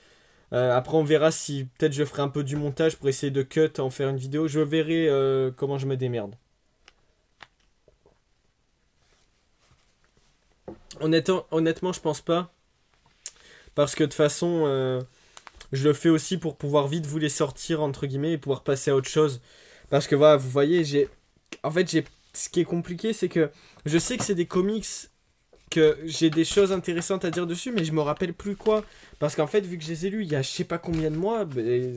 Après, on verra si peut-être je ferai un peu du montage pour essayer de cut, en faire une vidéo. Je verrai comment je me démerde. Honnêtement, je pense pas. Parce que de toute façon, je le fais aussi pour pouvoir vite vous les sortir, entre guillemets, et pouvoir passer à autre chose. Parce que voilà, vous voyez, En fait, ce qui est compliqué, c'est que je sais que c'est des comics, que j'ai des choses intéressantes à dire dessus, mais je me rappelle plus quoi. Parce qu'en fait, vu que je les ai lus il y a je sais pas combien de mois,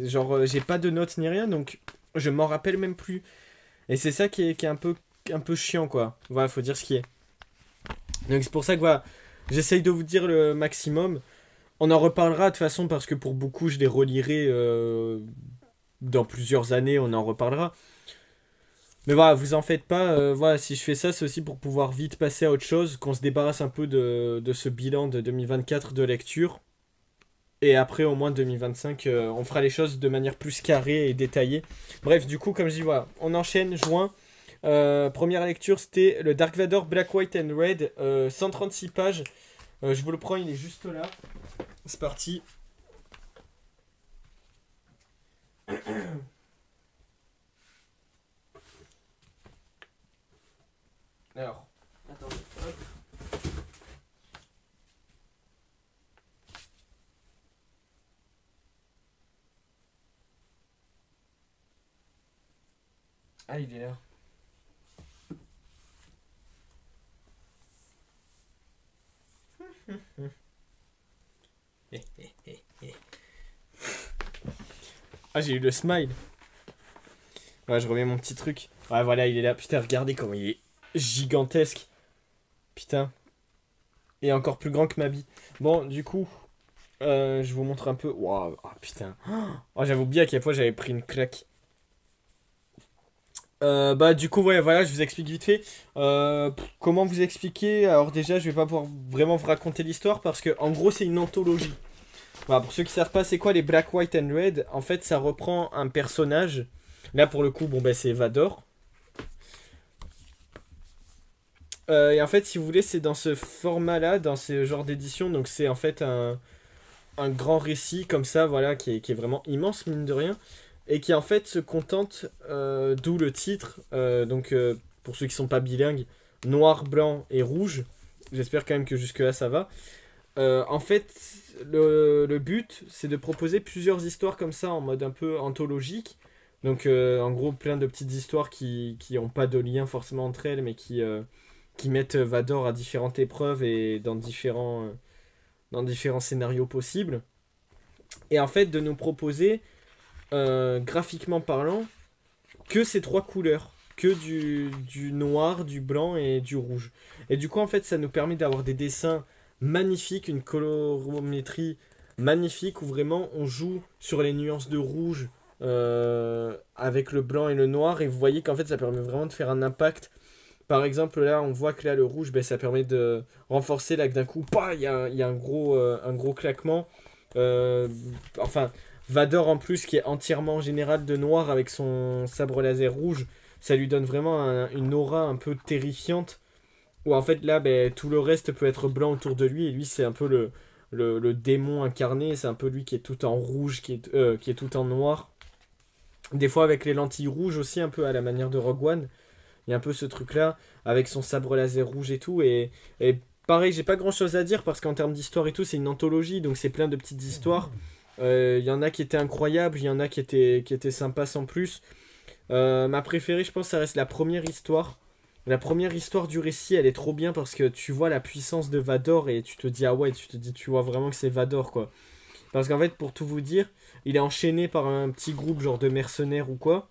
genre, j'ai pas de notes ni rien, donc je m'en rappelle même plus. Et c'est ça qui est un peu chiant, quoi. Voilà, faut dire ce qui est. Donc c'est pour ça que voilà, j'essaye de vous dire le maximum. On en reparlera de toute façon parce que pour beaucoup, je les relirai dans plusieurs années, on en reparlera. Mais voilà, vous en faites pas. Voilà, si je fais ça, c'est aussi pour pouvoir vite passer à autre chose, qu'on se débarrasse un peu de ce bilan de 2024 de lecture. Et après, au moins 2025, on fera les choses de manière plus carrée et détaillée. Bref, du coup, comme je dis, voilà, on enchaîne, juin. Première lecture, c'était le Dark Vador Black, White and Red, 136 pages. Je vous le prends, il est juste là. C'est parti. Alors, Ah, il est là. Ah, j'ai eu le smile. Ouais, je remets mon petit truc. Ouais, voilà, il est là. Putain, regardez comment il est gigantesque. Putain. Et encore plus grand que ma bille. Bon, du coup, je vous montre un peu. Waouh, oh, putain. Oh, j'avais oublié à quelle fois j'avais pris une claque. Bah du coup ouais voilà je vous explique vite fait. Comment vous expliquer? Alors déjà je vais pas pouvoir vraiment vous raconter l'histoire parce que en gros c'est une anthologie. Voilà, pour ceux qui savent pas c'est quoi les Black, White and Red, en fait ça reprend un personnage. Là pour le coup bon bah c'est Vador. Et en fait si vous voulez c'est dans ce format là, dans ce genre d'édition, donc c'est en fait un grand récit comme ça voilà qui est vraiment immense mine de rien. Et qui en fait se contente, d'où le titre, pour ceux qui sont pas bilingues, noir, blanc et rouge. J'espère quand même que jusque-là ça va. En fait, le but c'est de proposer plusieurs histoires comme ça en mode un peu anthologique. Donc en gros plein de petites histoires qui ont pas de lien forcément entre elles, mais qui mettent Vador à différentes épreuves et dans différents scénarios possibles. Et en fait de nous proposer, graphiquement parlant, que ces trois couleurs, que du noir, du blanc et du rouge. Et du coup, en fait, ça nous permet d'avoir des dessins magnifiques, une colorimétrie magnifique où vraiment on joue sur les nuances de rouge, avec le blanc et le noir. Et vous voyez qu'en fait, ça permet vraiment de faire un impact. Par exemple, là, on voit que là, le rouge, ben, ça permet de renforcer là que d'un coup, bah, il y a un gros claquement. Euh, enfin, Vador en plus, qui est entièrement en général de noir avec son sabre laser rouge, ça lui donne vraiment une aura un peu terrifiante. Où en fait, là, ben, tout le reste peut être blanc autour de lui. Et lui, c'est un peu le démon incarné. C'est un peu lui qui est tout en rouge, qui est tout en noir. Des fois, avec les lentilles rouges aussi, un peu à la manière de Rogue One. Il y a un peu ce truc-là, avec son sabre laser rouge et tout. Et pareil, j'ai pas grand-chose à dire parce qu'en termes d'histoire et tout, c'est une anthologie, donc c'est plein de petites histoires. Il y en a qui étaient incroyables, il y en a qui étaient sympas sans plus. Ma préférée, je pense, ça reste la première histoire. La première histoire du récit, elle est trop bien parce que tu vois la puissance de Vador et tu te dis, ah ouais, tu vois vraiment que c'est Vador, quoi. Parce qu'en fait, pour tout vous dire, il est enchaîné par un petit groupe genre de mercenaires ou quoi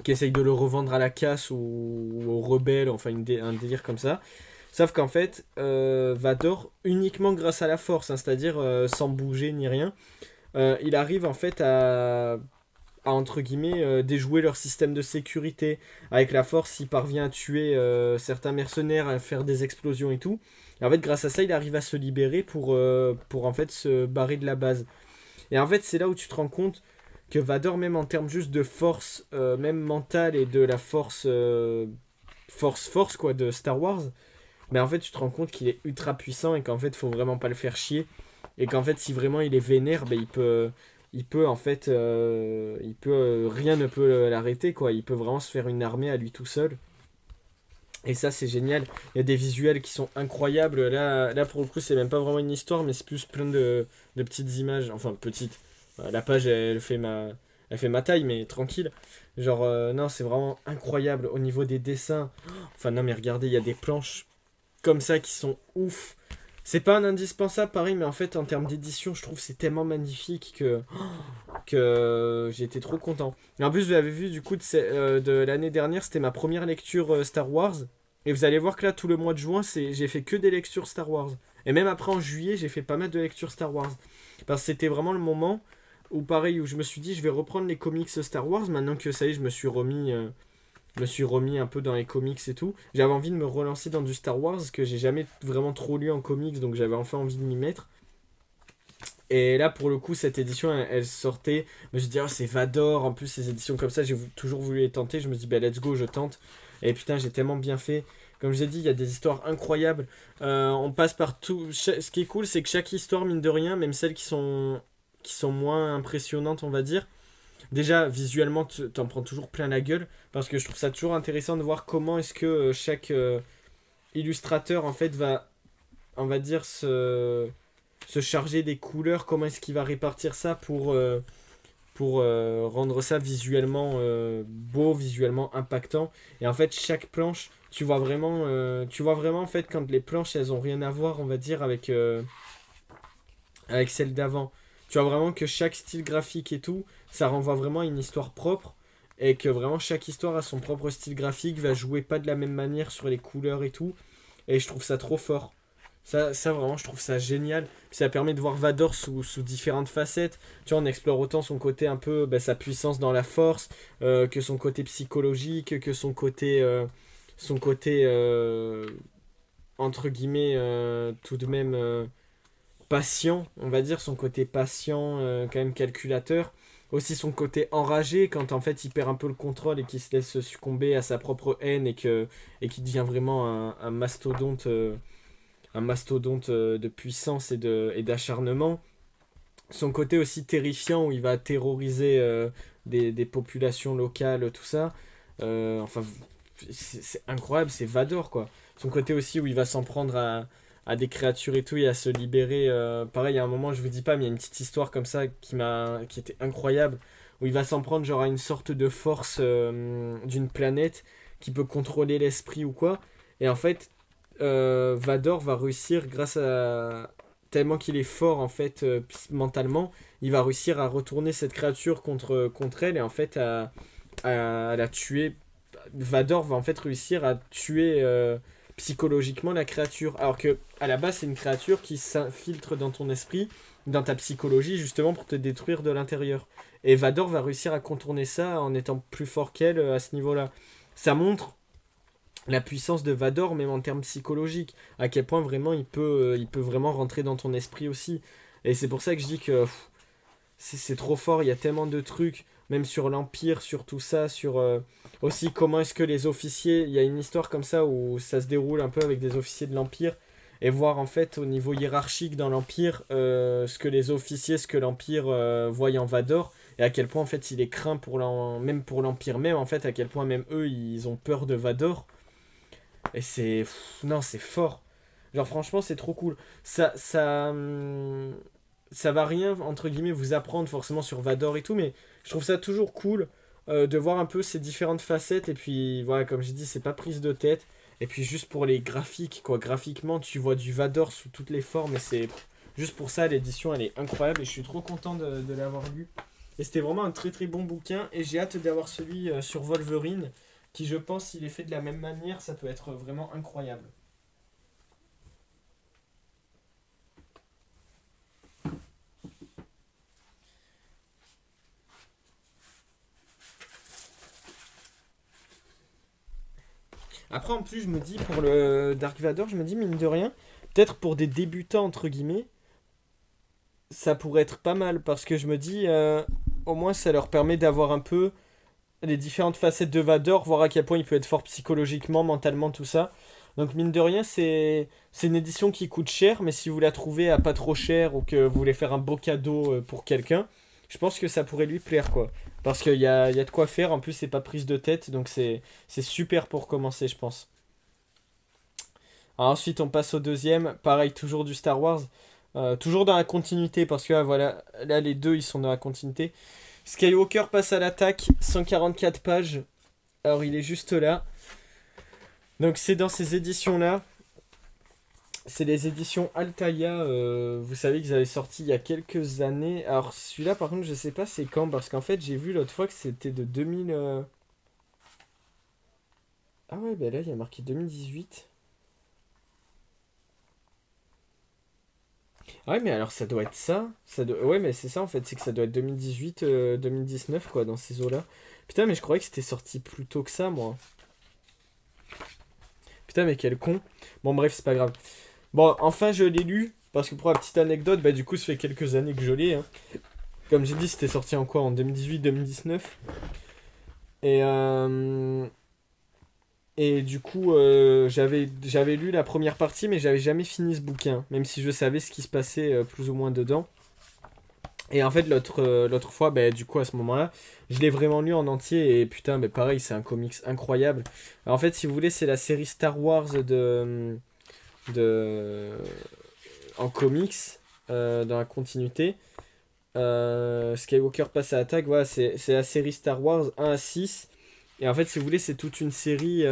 qui essaye de le revendre à la casse ou aux rebelles, enfin un délire comme ça. Sauf qu'en fait, Vador, uniquement grâce à la force, hein, c'est-à-dire sans bouger ni rien, il arrive en fait à entre guillemets, déjouer leur système de sécurité. Avec la force, il parvient à tuer certains mercenaires, à faire des explosions et tout. Et en fait, grâce à ça, il arrive à se libérer pour en fait se barrer de la base. Et en fait, c'est là où tu te rends compte que Vador, même en termes juste de force, même mentale et de la force, force quoi, de Star Wars, mais en fait, tu te rends compte qu'il est ultra puissant et qu'en fait, faut vraiment pas le faire chier. Et qu'en fait, si vraiment il est vénère, ben, il peut en fait, rien ne peut l'arrêter quoi. Il peut vraiment se faire une armée à lui tout seul. Et ça, c'est génial. Il y a des visuels qui sont incroyables. Là pour le coup, c'est même pas vraiment une histoire, mais c'est plus plein de petites images. Enfin, petites. La page, elle fait ma taille, mais tranquille. Genre, non, c'est vraiment incroyable au niveau des dessins. Enfin, non, mais regardez, il y a des planches comme ça qui sont ouf. C'est pas un indispensable, pareil, mais en fait, en termes d'édition, je trouve que c'est tellement magnifique que j'ai été trop content. Et en plus, vous avez vu, du coup, de l'année dernière, c'était ma première lecture Star Wars. Et vous allez voir que là, tout le mois de juin, j'ai fait que des lectures Star Wars. Et même après, en juillet, j'ai fait pas mal de lectures Star Wars. Parce que c'était vraiment le moment où, pareil, où je me suis dit, je vais reprendre les comics Star Wars, maintenant que ça y est, je me suis remis un peu dans les comics et tout. J'avais envie de me relancer dans du Star Wars, que j'ai jamais vraiment trop lu en comics, donc j'avais enfin envie de m'y mettre. Et là, pour le coup, cette édition, elle sortait. Je me suis dit, oh, c'est Vador. En plus, ces éditions comme ça, j'ai toujours voulu les tenter. Je me suis dit, bah, let's go, je tente. Et putain, j'ai tellement bien fait. Comme je l'ai dit, il y a des histoires incroyables. On passe par tout. Ce qui est cool, c'est que chaque histoire, mine de rien, même celles qui sont moins impressionnantes, on va dire. Déjà, visuellement, t'en prends toujours plein la gueule. Parce que je trouve ça toujours intéressant de voir comment est-ce que chaque illustrateur, en fait, va, on va dire, se charger des couleurs, comment est-ce qu'il va répartir ça pour rendre ça visuellement beau, visuellement impactant. Et en fait, chaque planche, tu vois vraiment en fait quand les planches elles ont rien à voir, on va dire, avec celle d'avant. Tu vois vraiment que chaque style graphique et tout, ça renvoie vraiment à une histoire propre. Et que vraiment chaque histoire a son propre style graphique, va jouer pas de la même manière sur les couleurs et tout. Et je trouve ça trop fort. Ça vraiment, je trouve ça génial. Puis ça permet de voir Vador sous différentes facettes. Tu vois, on explore autant son côté un peu, bah, sa puissance dans la force, que son côté psychologique, que son côté entre guillemets, tout de même patient, on va dire, son côté patient, quand même calculateur. Aussi son côté enragé, quand en fait il perd un peu le contrôle et qu'il se laisse succomber à sa propre haine et qu'il devient vraiment un mastodonte de puissance et d'acharnement. Son côté aussi terrifiant où il va terroriser des populations locales, tout ça. Enfin, c'est incroyable, c'est Vador quoi. Son côté aussi où il va s'en prendre à des créatures et tout et à se libérer. Pareil, il y a un moment, je vous dis pas, mais il y a une petite histoire comme ça qui était incroyable où il va s'en prendre genre à une sorte de force d'une planète qui peut contrôler l'esprit ou quoi. Et en fait, Vador va réussir grâce à tellement qu'il est fort en fait mentalement, il va réussir à retourner cette créature contre elle et en fait à la tuer. Vador va en fait réussir à tuer psychologiquement la créature. Alors que à la base c'est une créature qui s'infiltre dans ton esprit, dans ta psychologie justement pour te détruire de l'intérieur. Et Vador va réussir à contourner ça en étant plus fort qu'elle à ce niveau-là. Ça montre la puissance de Vador, même en termes psychologiques, à quel point vraiment il peut vraiment rentrer dans ton esprit aussi. Et c'est pour ça que je dis que c'est trop fort, il y a tellement de trucs, même sur l'Empire, sur tout ça, sur aussi comment est-ce que les officiers, il y a une histoire comme ça où ça se déroule un peu avec des officiers de l'Empire, et voir en fait au niveau hiérarchique dans l'Empire ce que les officiers, ce que l'Empire voit en Vador, et à quel point en fait il est craint même pour l'Empire même, en fait à quel point même eux ils ont peur de Vador. Et non, c'est fort. Genre, franchement, c'est trop cool. Ça va rien, entre guillemets, vous apprendre forcément sur Vador et tout, mais je trouve ça toujours cool de voir un peu ces différentes facettes. Et puis, voilà, comme j'ai dit, c'est pas prise de tête. Et puis, juste pour les graphiques, quoi. Graphiquement, tu vois du Vador sous toutes les formes. Et c'est juste pour ça, l'édition, elle est incroyable. Et je suis trop content de l'avoir lu. Et c'était vraiment un très très bon bouquin. Et j'ai hâte d'avoir celui sur Wolverine qui je pense s'il est fait de la même manière, ça peut être vraiment incroyable. Après en plus je me dis pour le Dark Vador, je me dis mine de rien, peut-être pour des débutants entre guillemets, ça pourrait être pas mal parce que je me dis au moins ça leur permet d'avoir un peu les différentes facettes de Vador, voir à quel point il peut être fort psychologiquement, mentalement, tout ça. Donc mine de rien, c'est une édition qui coûte cher, mais si vous la trouvez à pas trop cher ou que vous voulez faire un beau cadeau pour quelqu'un, je pense que ça pourrait lui plaire quoi. Parce qu'il y a de quoi faire, en plus c'est pas prise de tête, donc c'est super pour commencer je pense. Alors, ensuite on passe au deuxième, pareil toujours du Star Wars. Toujours dans la continuité parce que voilà, là les deux ils sont dans la continuité. Skywalker passe à l'attaque, 144 pages. Alors il est juste là. Donc c'est dans ces éditions-là. C'est les éditions Altaïa. Vous savez qu'ils avaient sorti il y a quelques années. Alors celui-là par contre je sais pas c'est quand. Parce qu'en fait j'ai vu l'autre fois que c'était de 2000... Ah ouais bah là il y a marqué 2018. Ah ouais mais alors ça doit être ça. Ouais mais c'est ça en fait. C'est que ça doit être 2018, 2019 quoi dans ces eaux-là. Putain mais je croyais que c'était sorti plus tôt que ça moi. Putain mais quel con. Bon bref c'est pas grave. Bon, enfin je l'ai lu, parce que pour la petite anecdote, bah du coup ça fait quelques années que je l'ai, hein. Comme j'ai dit, c'était sorti en quoi? En 2018-2019. Et, et du coup, j'avais lu la première partie, mais j'avais jamais fini ce bouquin, même si je savais ce qui se passait plus ou moins dedans. Et en fait, l'autre fois, bah, du coup, à ce moment-là, je l'ai vraiment lu en entier, et putain, bah, pareil, c'est un comics incroyable. Alors, en fait, si vous voulez, c'est la série Star Wars de, en comics, dans la continuité. Skywalker passe à l'attaque, voilà, c'est la série Star Wars 1 à 6. Et en fait, si vous voulez, c'est toute une série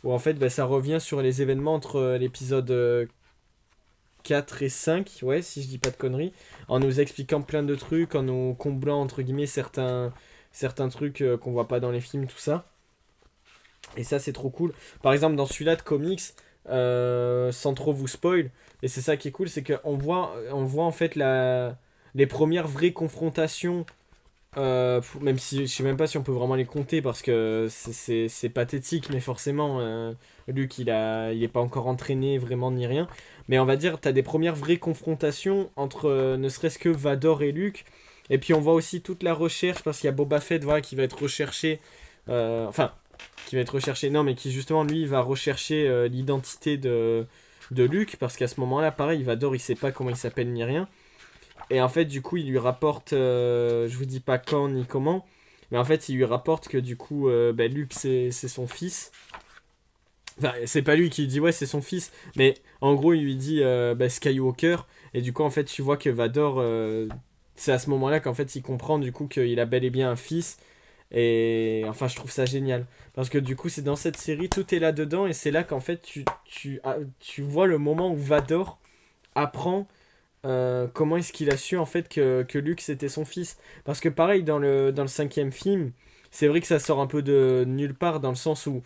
où en fait, bah, ça revient sur les événements entre l'épisode 4 et 5, ouais, si je dis pas de conneries, en nous expliquant plein de trucs, en nous comblant, entre guillemets, certains trucs qu'on voit pas dans les films, tout ça. Et ça, c'est trop cool. Par exemple, dans celui-là de comics, sans trop vous spoil, et c'est ça qui est cool, c'est qu'on voit en fait les premières vraies confrontations. Même si je sais même pas si on peut vraiment les compter parce que c'est pathétique, mais forcément, Luke il est pas encore entraîné vraiment ni rien. Mais on va dire, t'as des premières vraies confrontations entre ne serait-ce que Vador et Luke. Et puis on voit aussi toute la recherche parce qu'il y a Boba Fett, voilà, qui va être recherché. Enfin, qui va être recherché, non, mais qui justement lui va rechercher l'identité de Luke parce qu'à ce moment-là, pareil, Vador il sait pas comment il s'appelle ni rien. Et en fait, du coup, il lui rapporte, je vous dis pas quand ni comment, mais en fait, il lui rapporte que du coup, bah, Luke, c'est son fils. Enfin, c'est pas lui qui lui dit, ouais, c'est son fils, mais en gros, il lui dit bah, Skywalker, et du coup, en fait, tu vois que Vador, c'est à ce moment-là qu'en fait, il comprend du coup qu'il a bel et bien un fils, et enfin, je trouve ça génial. Parce que du coup, c'est dans cette série, tout est là-dedans, et c'est là qu'en fait, tu vois le moment où Vador apprend comment est-ce qu'il a su en fait que Luke c'était son fils. Parce que pareil, dans le cinquième film, c'est vrai que ça sort un peu de nulle part dans le sens où,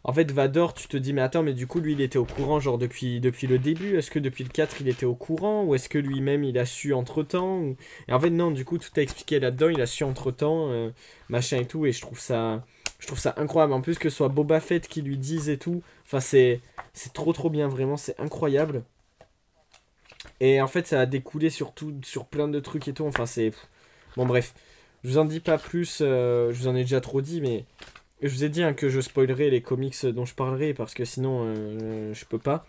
en fait, Vador, tu te dis, mais attends, mais du coup, lui, il était au courant, genre, depuis le début. Est-ce que depuis le 4 il était au courant? Ou est-ce que lui-même, il a su entre-temps Et en fait, non, du coup, tout est expliqué là-dedans. Il a su entre-temps, machin et tout. Et je trouve ça incroyable. En plus, que ce soit Boba Fett qui lui dise et tout. Enfin, c'est trop, trop bien, vraiment. C'est incroyable. Et en fait, ça a découlé sur plein de trucs et tout. Enfin, c'est. Bon, bref. Je vous en dis pas plus. Je vous en ai déjà trop dit, mais. Je vous ai dit hein, que je spoilerai les comics dont je parlerai parce que sinon, je peux pas.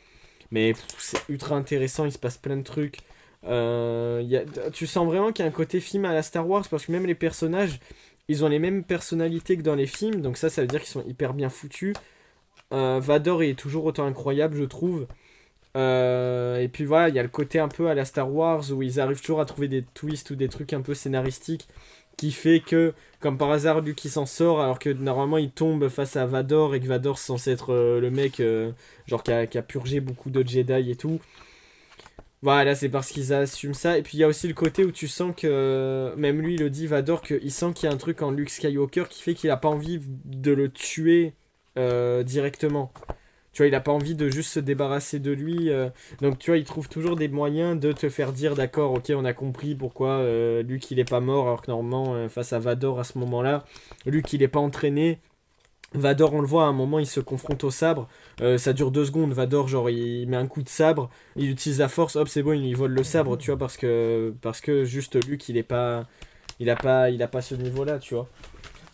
Mais c'est ultra intéressant. Il se passe plein de trucs. Tu sens vraiment qu'il y a un côté film à la Star Wars parce que même les personnages, ils ont les mêmes personnalités que dans les films. Donc, ça veut dire qu'ils sont hyper bien foutus. Vador est toujours autant incroyable, je trouve. Et puis voilà, il y a le côté un peu à la Star Wars où ils arrivent toujours à trouver des twists ou des trucs un peu scénaristiques qui fait que, comme par hasard, Luke il s'en sort alors que normalement il tombe face à Vador et que Vador c'est censé être le mec genre qui a purgé beaucoup de Jedi et tout. Voilà, c'est parce qu'ils assument ça. Et puis il y a aussi le côté où tu sens que, même lui il le dit, Vador, qu'il sent qu'il y a un truc en Luke Skywalker qui fait qu'il a pas envie de le tuer directement. Tu vois, il a pas envie de juste se débarrasser de lui. Donc, tu vois, il trouve toujours des moyens de te faire dire, d'accord, ok, on a compris pourquoi Luke, il est pas mort, alors que normalement, face à Vador, à ce moment-là, Luke, il est pas entraîné. Vador, on le voit, à un moment, il se confronte au sabre. Ça dure 2 secondes. Vador, genre, il met un coup de sabre, il utilise la force, hop, c'est bon, il lui vole le sabre, tu vois, parce que juste Luke, il a pas ce niveau-là, tu vois.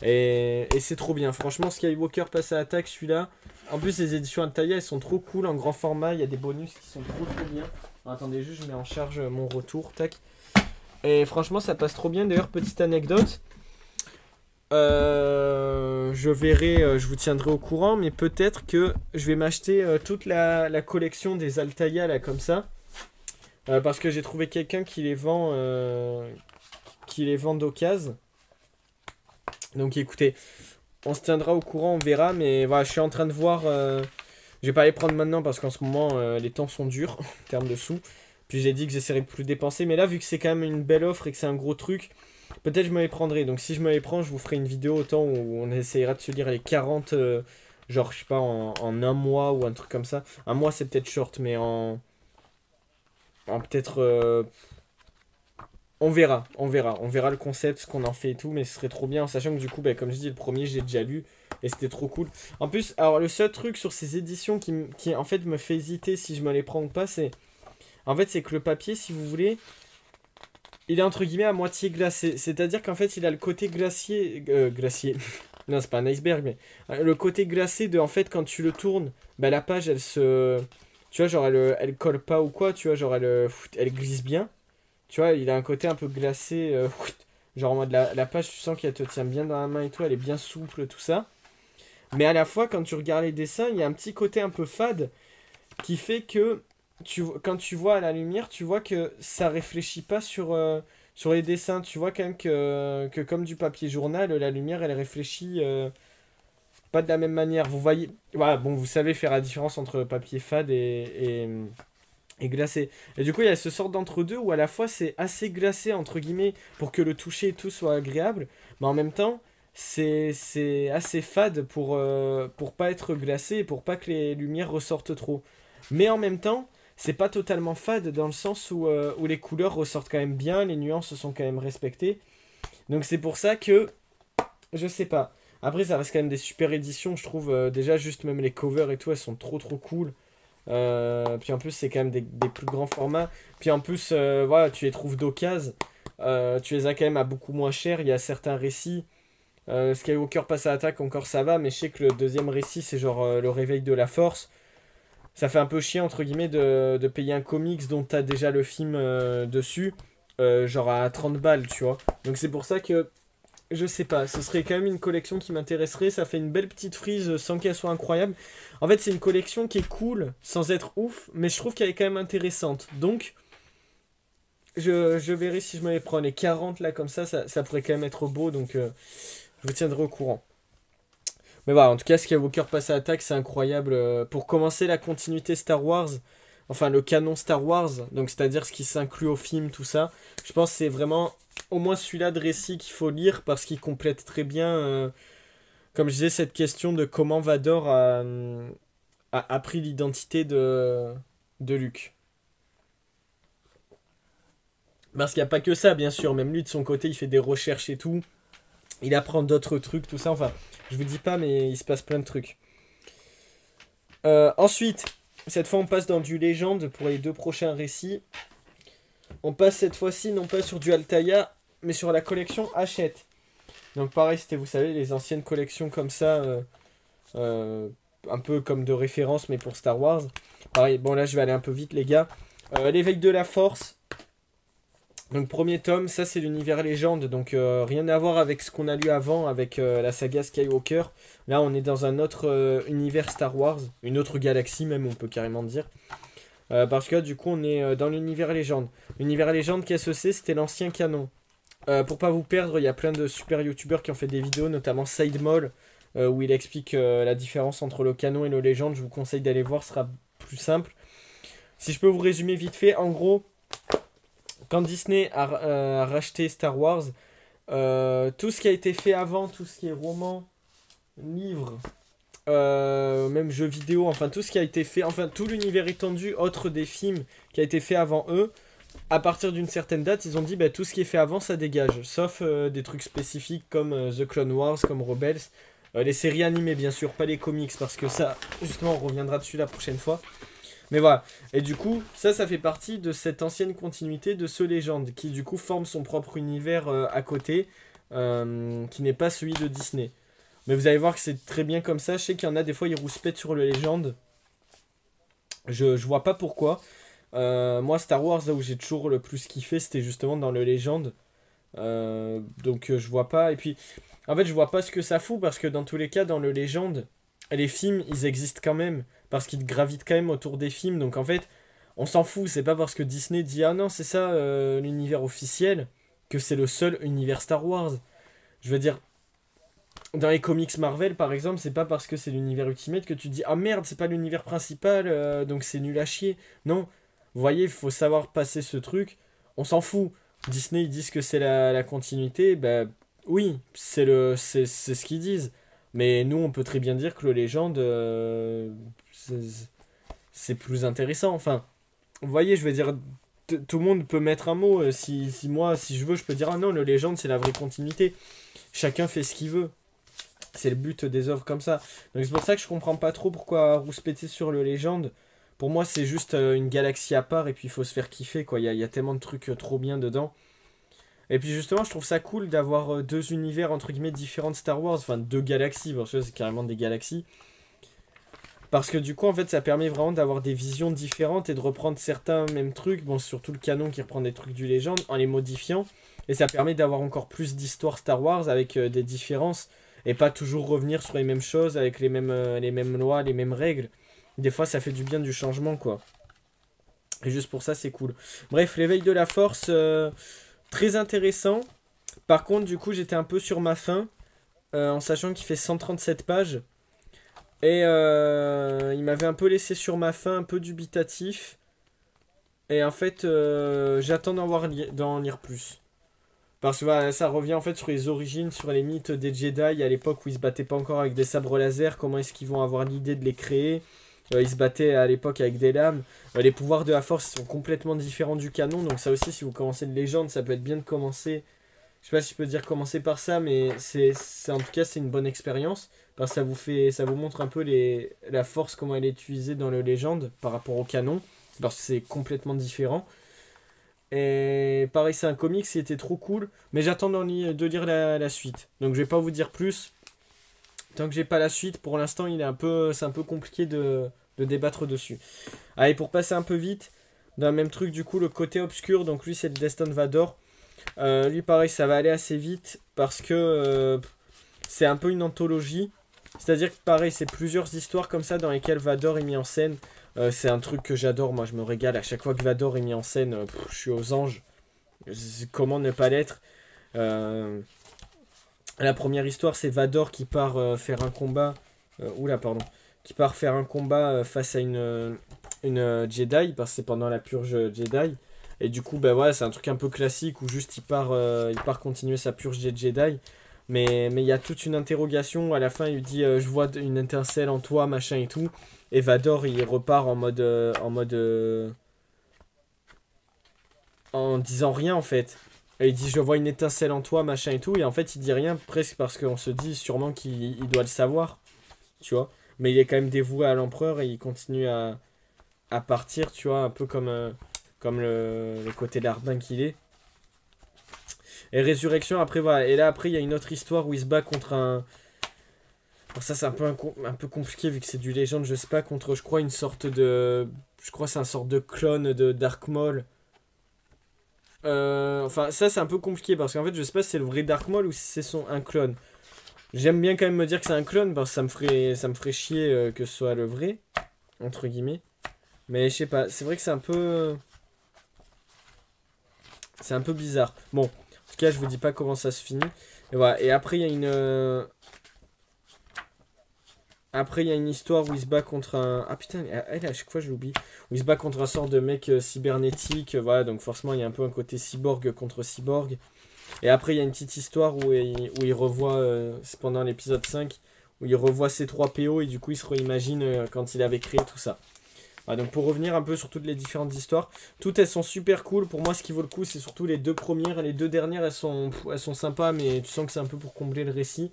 Et c'est trop bien. Franchement, Skywalker passe à l'attaque, celui-là. En plus, les éditions Altaïa, elles sont trop cool en grand format. Il y a des bonus qui sont trop trop bien. Alors, attendez, juste, je mets en charge mon retour. Tac. Et franchement, ça passe trop bien. D'ailleurs, petite anecdote. Je verrai, je vous tiendrai au courant. Mais peut-être que je vais m'acheter toute la collection des Altaïa, là, comme ça. Parce que j'ai trouvé quelqu'un qui les vend d'occasion. Donc écoutez, on se tiendra au courant, on verra. Mais voilà, je suis en train de voir. Je vais pas les prendre maintenant parce qu'en ce moment, les temps sont durs en termes de sous. Puis j'ai dit que j'essaierai de plus dépenser. Mais là, vu que c'est quand même une belle offre et que c'est un gros truc, peut-être je me les prendrai. Donc si je me les prends, je vous ferai une vidéo autant où on essaiera de se lire les 40, genre, je sais pas, en un mois ou un truc comme ça. Un mois, c'est peut-être short, mais en peut-être. On verra le concept, ce qu'on en fait et tout, mais ce serait trop bien, en sachant que du coup, bah, comme je dis, le premier, j'ai déjà lu, et c'était trop cool. En plus, alors le seul truc sur ces éditions qui en fait me fait hésiter si je me les prends ou pas, c'est que le papier, si vous voulez, il est entre guillemets à moitié glacé. C'est-à-dire qu'en fait, il a le côté glacier, glacier. Non, c'est pas un iceberg, mais le côté glacé de, en fait, quand tu le tournes, bah la page, elle se, tu vois, genre elle colle pas ou quoi, tu vois, genre elle glisse bien. Tu vois, il a un côté un peu glacé. Genre en mode la page, tu sens qu'elle te tient bien dans la main et tout, elle est bien souple, tout ça. Mais à la fois, quand tu regardes les dessins, il y a un petit côté un peu fade qui fait que quand tu vois à la lumière, tu vois que ça réfléchit pas sur les dessins, tu vois quand même que comme du papier journal, la lumière, elle réfléchit pas de la même manière. Vous voyez, voilà, bon, vous savez faire la différence entre papier fade et glacé. Et du coup, il y a ce sort d'entre-deux où à la fois c'est assez glacé, entre guillemets, pour que le toucher et tout soit agréable, mais en même temps, c'est assez fade pour pas être glacé et pour pas que les lumières ressortent trop. Mais en même temps, c'est pas totalement fade dans le sens où les couleurs ressortent quand même bien, les nuances sont quand même respectées. Donc c'est pour ça que, je sais pas. Après, ça reste quand même des super éditions, je trouve. Déjà, juste même les covers et tout, elles sont trop cool. Puis en plus, c'est quand même des plus grands formats. Puis en plus, voilà, tu les trouves d'occasion. Tu les as quand même à beaucoup moins cher. Il y a certains récits. Skywalker passe à l'attaque, encore ça va. Mais je sais que le deuxième récit, c'est genre le réveil de la force. Ça fait un peu chier, entre guillemets, de payer un comics dont t'as déjà le film dessus. Genre à 30 balles, tu vois. Donc c'est pour ça que je sais pas, ce serait quand même une collection qui m'intéresserait. Ça fait une belle petite frise sans qu'elle soit incroyable. En fait, c'est une collection qui est cool sans être ouf, mais je trouve qu'elle est quand même intéressante. Donc, je verrai si je me les prends. Les 40 là, comme ça pourrait quand même être beau. Donc, je vous tiendrai au courant. Mais voilà, en tout cas, Skywalker passe à l'attaque, c'est incroyable. Pour commencer la continuité Star Wars, enfin le canon Star Wars, donc c'est-à-dire ce qui s'inclut au film, tout ça, je pense que c'est vraiment au moins celui-là de récit qu'il faut lire parce qu'il complète très bien, comme je disais, cette question de comment Vador a appris l'identité de Luke. Parce qu'il n'y a pas que ça, bien sûr, même lui de son côté, il fait des recherches et tout. Il apprend d'autres trucs, tout ça, enfin, je vous dis pas, mais il se passe plein de trucs. Ensuite, cette fois on passe dans du légende pour les deux prochains récits. On passe cette fois-ci non pas sur du Altaïa, mais sur la collection Hachette. Donc pareil, c'était, vous savez, les anciennes collections comme ça, euh, un peu comme de référence, mais pour Star Wars. Pareil, bon là je vais aller un peu vite les gars. L'éveil de la force. Donc premier tome, ça c'est l'univers légende, donc rien à voir avec ce qu'on a lu avant, avec la saga Skywalker. Là on est dans un autre univers Star Wars, une autre galaxie même on peut carrément dire. Parce que du coup on est dans l'univers légende. L'univers légende, qu'est-ce que c'est? C'était l'ancien canon. Pour pas vous perdre, il y a plein de super youtubeurs qui ont fait des vidéos, notamment Sidemall, où il explique la différence entre le canon et le légende. Je vous conseille d'aller voir, ce sera plus simple. Si je peux vous résumer vite fait, en gros, quand Disney a racheté Star Wars, tout ce qui a été fait avant, tout ce qui est roman, livre, même jeux vidéo, enfin tout ce qui a été fait, enfin tout l'univers étendu, autre des films qui a été fait avant eux, à partir d'une certaine date, ils ont dit bah, tout ce qui est fait avant, ça dégage. Sauf des trucs spécifiques comme The Clone Wars, comme Rebels. Les séries animées, bien sûr, pas les comics, parce que ça, justement, on reviendra dessus la prochaine fois. Mais voilà. Et du coup, ça fait partie de cette ancienne continuité de ce légende, qui du coup forme son propre univers à côté, qui n'est pas celui de Disney. Mais vous allez voir que c'est très bien comme ça. Je sais qu'il y en a des fois, ils rouspètent sur le légende. Je vois pas pourquoi. Moi, Star Wars, là où j'ai toujours le plus kiffé, c'était justement dans le Légende. Donc, je vois pas. Et puis, en fait, je vois pas ce que ça fout parce que dans tous les cas, dans le Légende, les films, ils existent quand même. Parce qu'ils gravitent quand même autour des films. Donc, en fait, on s'en fout. C'est pas parce que Disney dit ah non, c'est ça l'univers officiel que c'est le seul univers Star Wars. Je veux dire, dans les comics Marvel, par exemple, c'est pas parce que c'est l'univers Ultimate que tu dis ah merde, c'est pas l'univers principal, donc c'est nul à chier. Non, vous voyez, il faut savoir passer ce truc. On s'en fout. Disney, ils disent que c'est la continuité. Bah oui, c'est ce qu'ils disent. Mais nous, on peut très bien dire que le Légende, c'est plus intéressant. Enfin, vous voyez, je veux dire, tout le monde peut mettre un mot. Si moi, si je veux, je peux dire ah non, le Légende, c'est la vraie continuité. Chacun fait ce qu'il veut. C'est le but des œuvres comme ça. Donc c'est pour ça que je comprends pas trop pourquoi rouspéter sur le Légende. Pour moi, c'est juste une galaxie à part et puis il faut se faire kiffer, quoi. Il y a tellement de trucs trop bien dedans. Et puis justement, je trouve ça cool d'avoir deux univers entre guillemets différents de Star Wars, enfin deux galaxies, parce que c'est carrément des galaxies. Parce que du coup, en fait, ça permet vraiment d'avoir des visions différentes et de reprendre certains mêmes trucs, bon, surtout le canon qui reprend des trucs du Légende, en les modifiant. Et ça permet d'avoir encore plus d'histoire Star Wars avec des différences et pas toujours revenir sur les mêmes choses avec les mêmes lois, les mêmes règles. Des fois, ça fait du bien du changement, quoi. Et juste pour ça, c'est cool. Bref, l'éveil de la force, très intéressant. Par contre, du coup, j'étais un peu sur ma faim, en sachant qu'il fait 137 pages. Et il m'avait un peu laissé sur ma faim, un peu dubitatif. Et en fait, j'attends d'en lire plus. Parce que voilà, ça revient en fait sur les origines, sur les mythes des Jedi, à l'époque où ils se battaient pas encore avec des sabres laser, comment est-ce qu'ils vont avoir l'idée de les créer. Ils se battaient à l'époque avec des lames. Les pouvoirs de la force sont complètement différents du canon, donc ça aussi, si vous commencez de légende, ça peut être bien de commencer. Je sais pas si je peux dire commencer par ça, mais en tout cas, c'est une bonne expérience. Parce que ça vous montre un peu la force, comment elle est utilisée dans le légende par rapport au canon. Parce que c'est complètement différent. Et pareil, c'est un comics, c'était trop cool. Mais j'attends de lire la suite. Donc je vais pas vous dire plus. Tant que j'ai pas la suite, pour l'instant, c'est un peu compliqué de débattre dessus. Allez, pour passer un peu vite, dans le même truc, du coup, le côté obscur. Donc lui, c'est le Destin Vador. Lui, pareil, ça va aller assez vite. Parce que c'est un peu une anthologie. C'est-à-dire que pareil, c'est plusieurs histoires comme ça dans lesquelles Vador est mis en scène. C'est un truc que j'adore, moi je me régale. À chaque fois que Vador est mis en scène, je suis aux anges. Comment ne pas l'être. La première histoire, c'est Vador qui part faire un combat. Oula, pardon. Qui part faire un combat face à une Jedi, parce que c'est pendant la purge Jedi. Et du coup, bah ouais, c'est un truc un peu classique où juste il part continuer sa purge des Jedi. Mais il y a toute une interrogation. À la fin, il lui dit je vois une étincelle en toi, machin et tout. Et Vador, il repart en disant rien en fait. Et il dit je vois une étincelle en toi, machin et tout. Et en fait, il dit rien presque parce qu'on se dit sûrement qu'il doit le savoir. Tu vois. Mais il est quand même dévoué à l'empereur et il continue à partir, tu vois, un peu comme le côté larbin qu'il est. Et Résurrection, après, voilà. Et là, après, il y a une autre histoire où il se bat contre un. Alors ça, c'est un peu compliqué vu que c'est du légende, je sais pas, contre, je crois, une sorte de. Je crois que c'est un sorte de clone de Dark Maul. Enfin, ça, c'est un peu compliqué parce qu'en fait, je sais pas si c'est le vrai Dark Maul ou si c'est un clone. J'aime bien quand même me dire que c'est un clone parce que ça me ferait chier que ce soit le vrai, entre guillemets. Mais je sais pas, c'est vrai que c'est un peu bizarre. Bon, en tout cas, je vous dis pas comment ça se finit. Et voilà. Et après, il y a une histoire où il se bat contre un. Ah putain, elle, à chaque fois je l'oublie. Où il se bat contre un sort de mec cybernétique. Voilà, donc forcément, il y a un peu un côté cyborg contre cyborg. Et après, il y a une petite histoire où il revoit. C'est pendant l'épisode 5. Où il revoit ses 3 PO et du coup, il se réimagine quand il avait créé tout ça. Voilà, donc pour revenir un peu sur toutes les différentes histoires, toutes elles sont super cool. Pour moi, ce qui vaut le coup, c'est surtout les 2 premières. Et les 2 dernières, elles sont sympas, mais tu sens que c'est un peu pour combler le récit.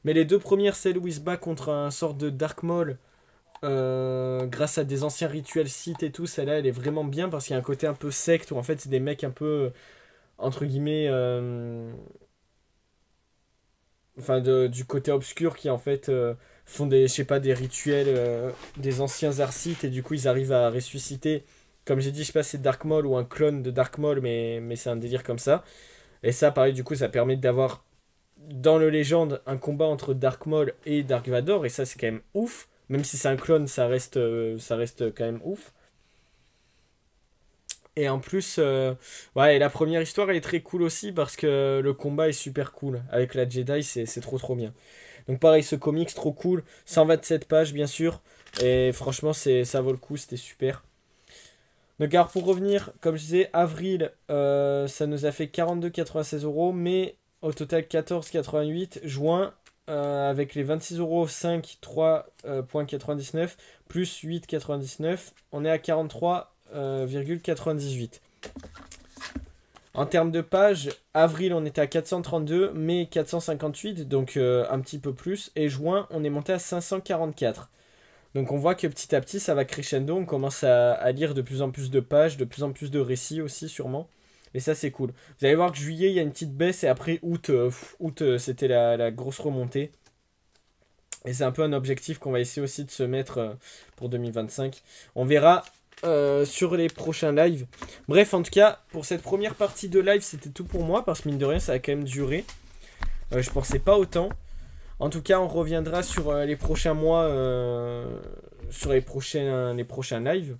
Mais les 2 premières, celles où il se bat contre un sort de Dark Maul, grâce à des anciens rituels Sith et tout, celle-là, elle est vraiment bien parce qu'il y a un côté un peu secte où en fait, c'est des mecs un peu, entre guillemets, enfin, du côté obscur qui en fait font je sais pas, des rituels des anciens arts Sith et du coup, ils arrivent à ressusciter. Comme j'ai dit, je sais pas si c'est Dark Maul ou un clone de Dark Maul, mais c'est un délire comme ça. Et ça, pareil, du coup, ça permet d'avoir dans le légende un combat entre Dark Maul et Dark Vador et ça c'est quand même ouf, même si c'est un clone ça reste quand même ouf. Et en plus ouais, et la première histoire elle est très cool aussi parce que le combat est super cool avec la Jedi, c'est trop trop bien. Donc pareil, ce comics trop cool, 127 pages bien sûr, et franchement ça vaut le coup, c'était super. Donc alors pour revenir, comme je disais, avril, ça nous a fait 42,96 €, mais au total 14,88. Juin, avec les 26 € 5, 3,99 plus 8,99, on est à 43,98. En termes de pages, avril on était à 432, mai 458, donc un petit peu plus, et juin on est monté à 544. Donc on voit que petit à petit ça va crescendo, on commence à lire de plus en plus de pages, de plus en plus de récits aussi sûrement. Et ça c'est cool. Vous allez voir que juillet il y a une petite baisse et après août, c'était la grosse remontée. Et c'est un peu un objectif qu'on va essayer aussi de se mettre pour 2025. On verra sur les prochains lives. Bref, en tout cas, pour cette première partie de live, c'était tout pour moi parce que mine de rien ça a quand même duré. Je pensais pas autant. En tout cas, on reviendra sur les prochains mois, sur les prochains lives.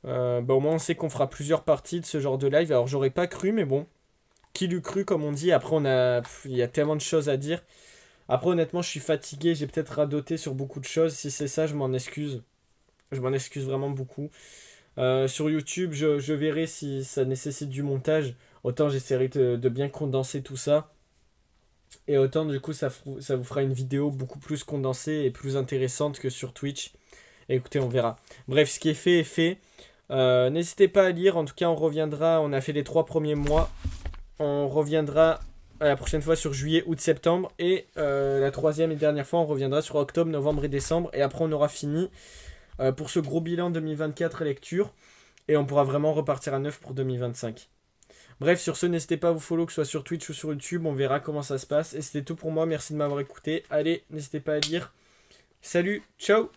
Bah, au moins, on sait qu'on fera plusieurs parties de ce genre de live. Alors, j'aurais pas cru, mais bon. qui l'eût cru, comme on dit. Après, il y a tellement de choses à dire. Après, honnêtement, je suis fatigué. J'ai peut-être radoté sur beaucoup de choses. Si c'est ça, je m'en excuse. Je m'en excuse vraiment beaucoup. Sur YouTube, je verrai si ça nécessite du montage. Autant j'essaierai de bien condenser tout ça. Et autant, du coup, ça vous fera une vidéo beaucoup plus condensée et plus intéressante que sur Twitch. Écoutez, on verra. Bref, ce qui est fait est fait. N'hésitez pas à lire. En tout cas, on reviendra. On a fait les 3 premiers mois. On reviendra la prochaine fois sur juillet, août, septembre. Et la troisième et dernière fois, on reviendra sur octobre, novembre et décembre. Et après, on aura fini pour ce gros bilan 2024 lecture. Et on pourra vraiment repartir à neuf pour 2025. Bref, sur ce, n'hésitez pas à vous follow, que ce soit sur Twitch ou sur YouTube. On verra comment ça se passe. Et c'était tout pour moi. Merci de m'avoir écouté. Allez, n'hésitez pas à lire. Salut, ciao!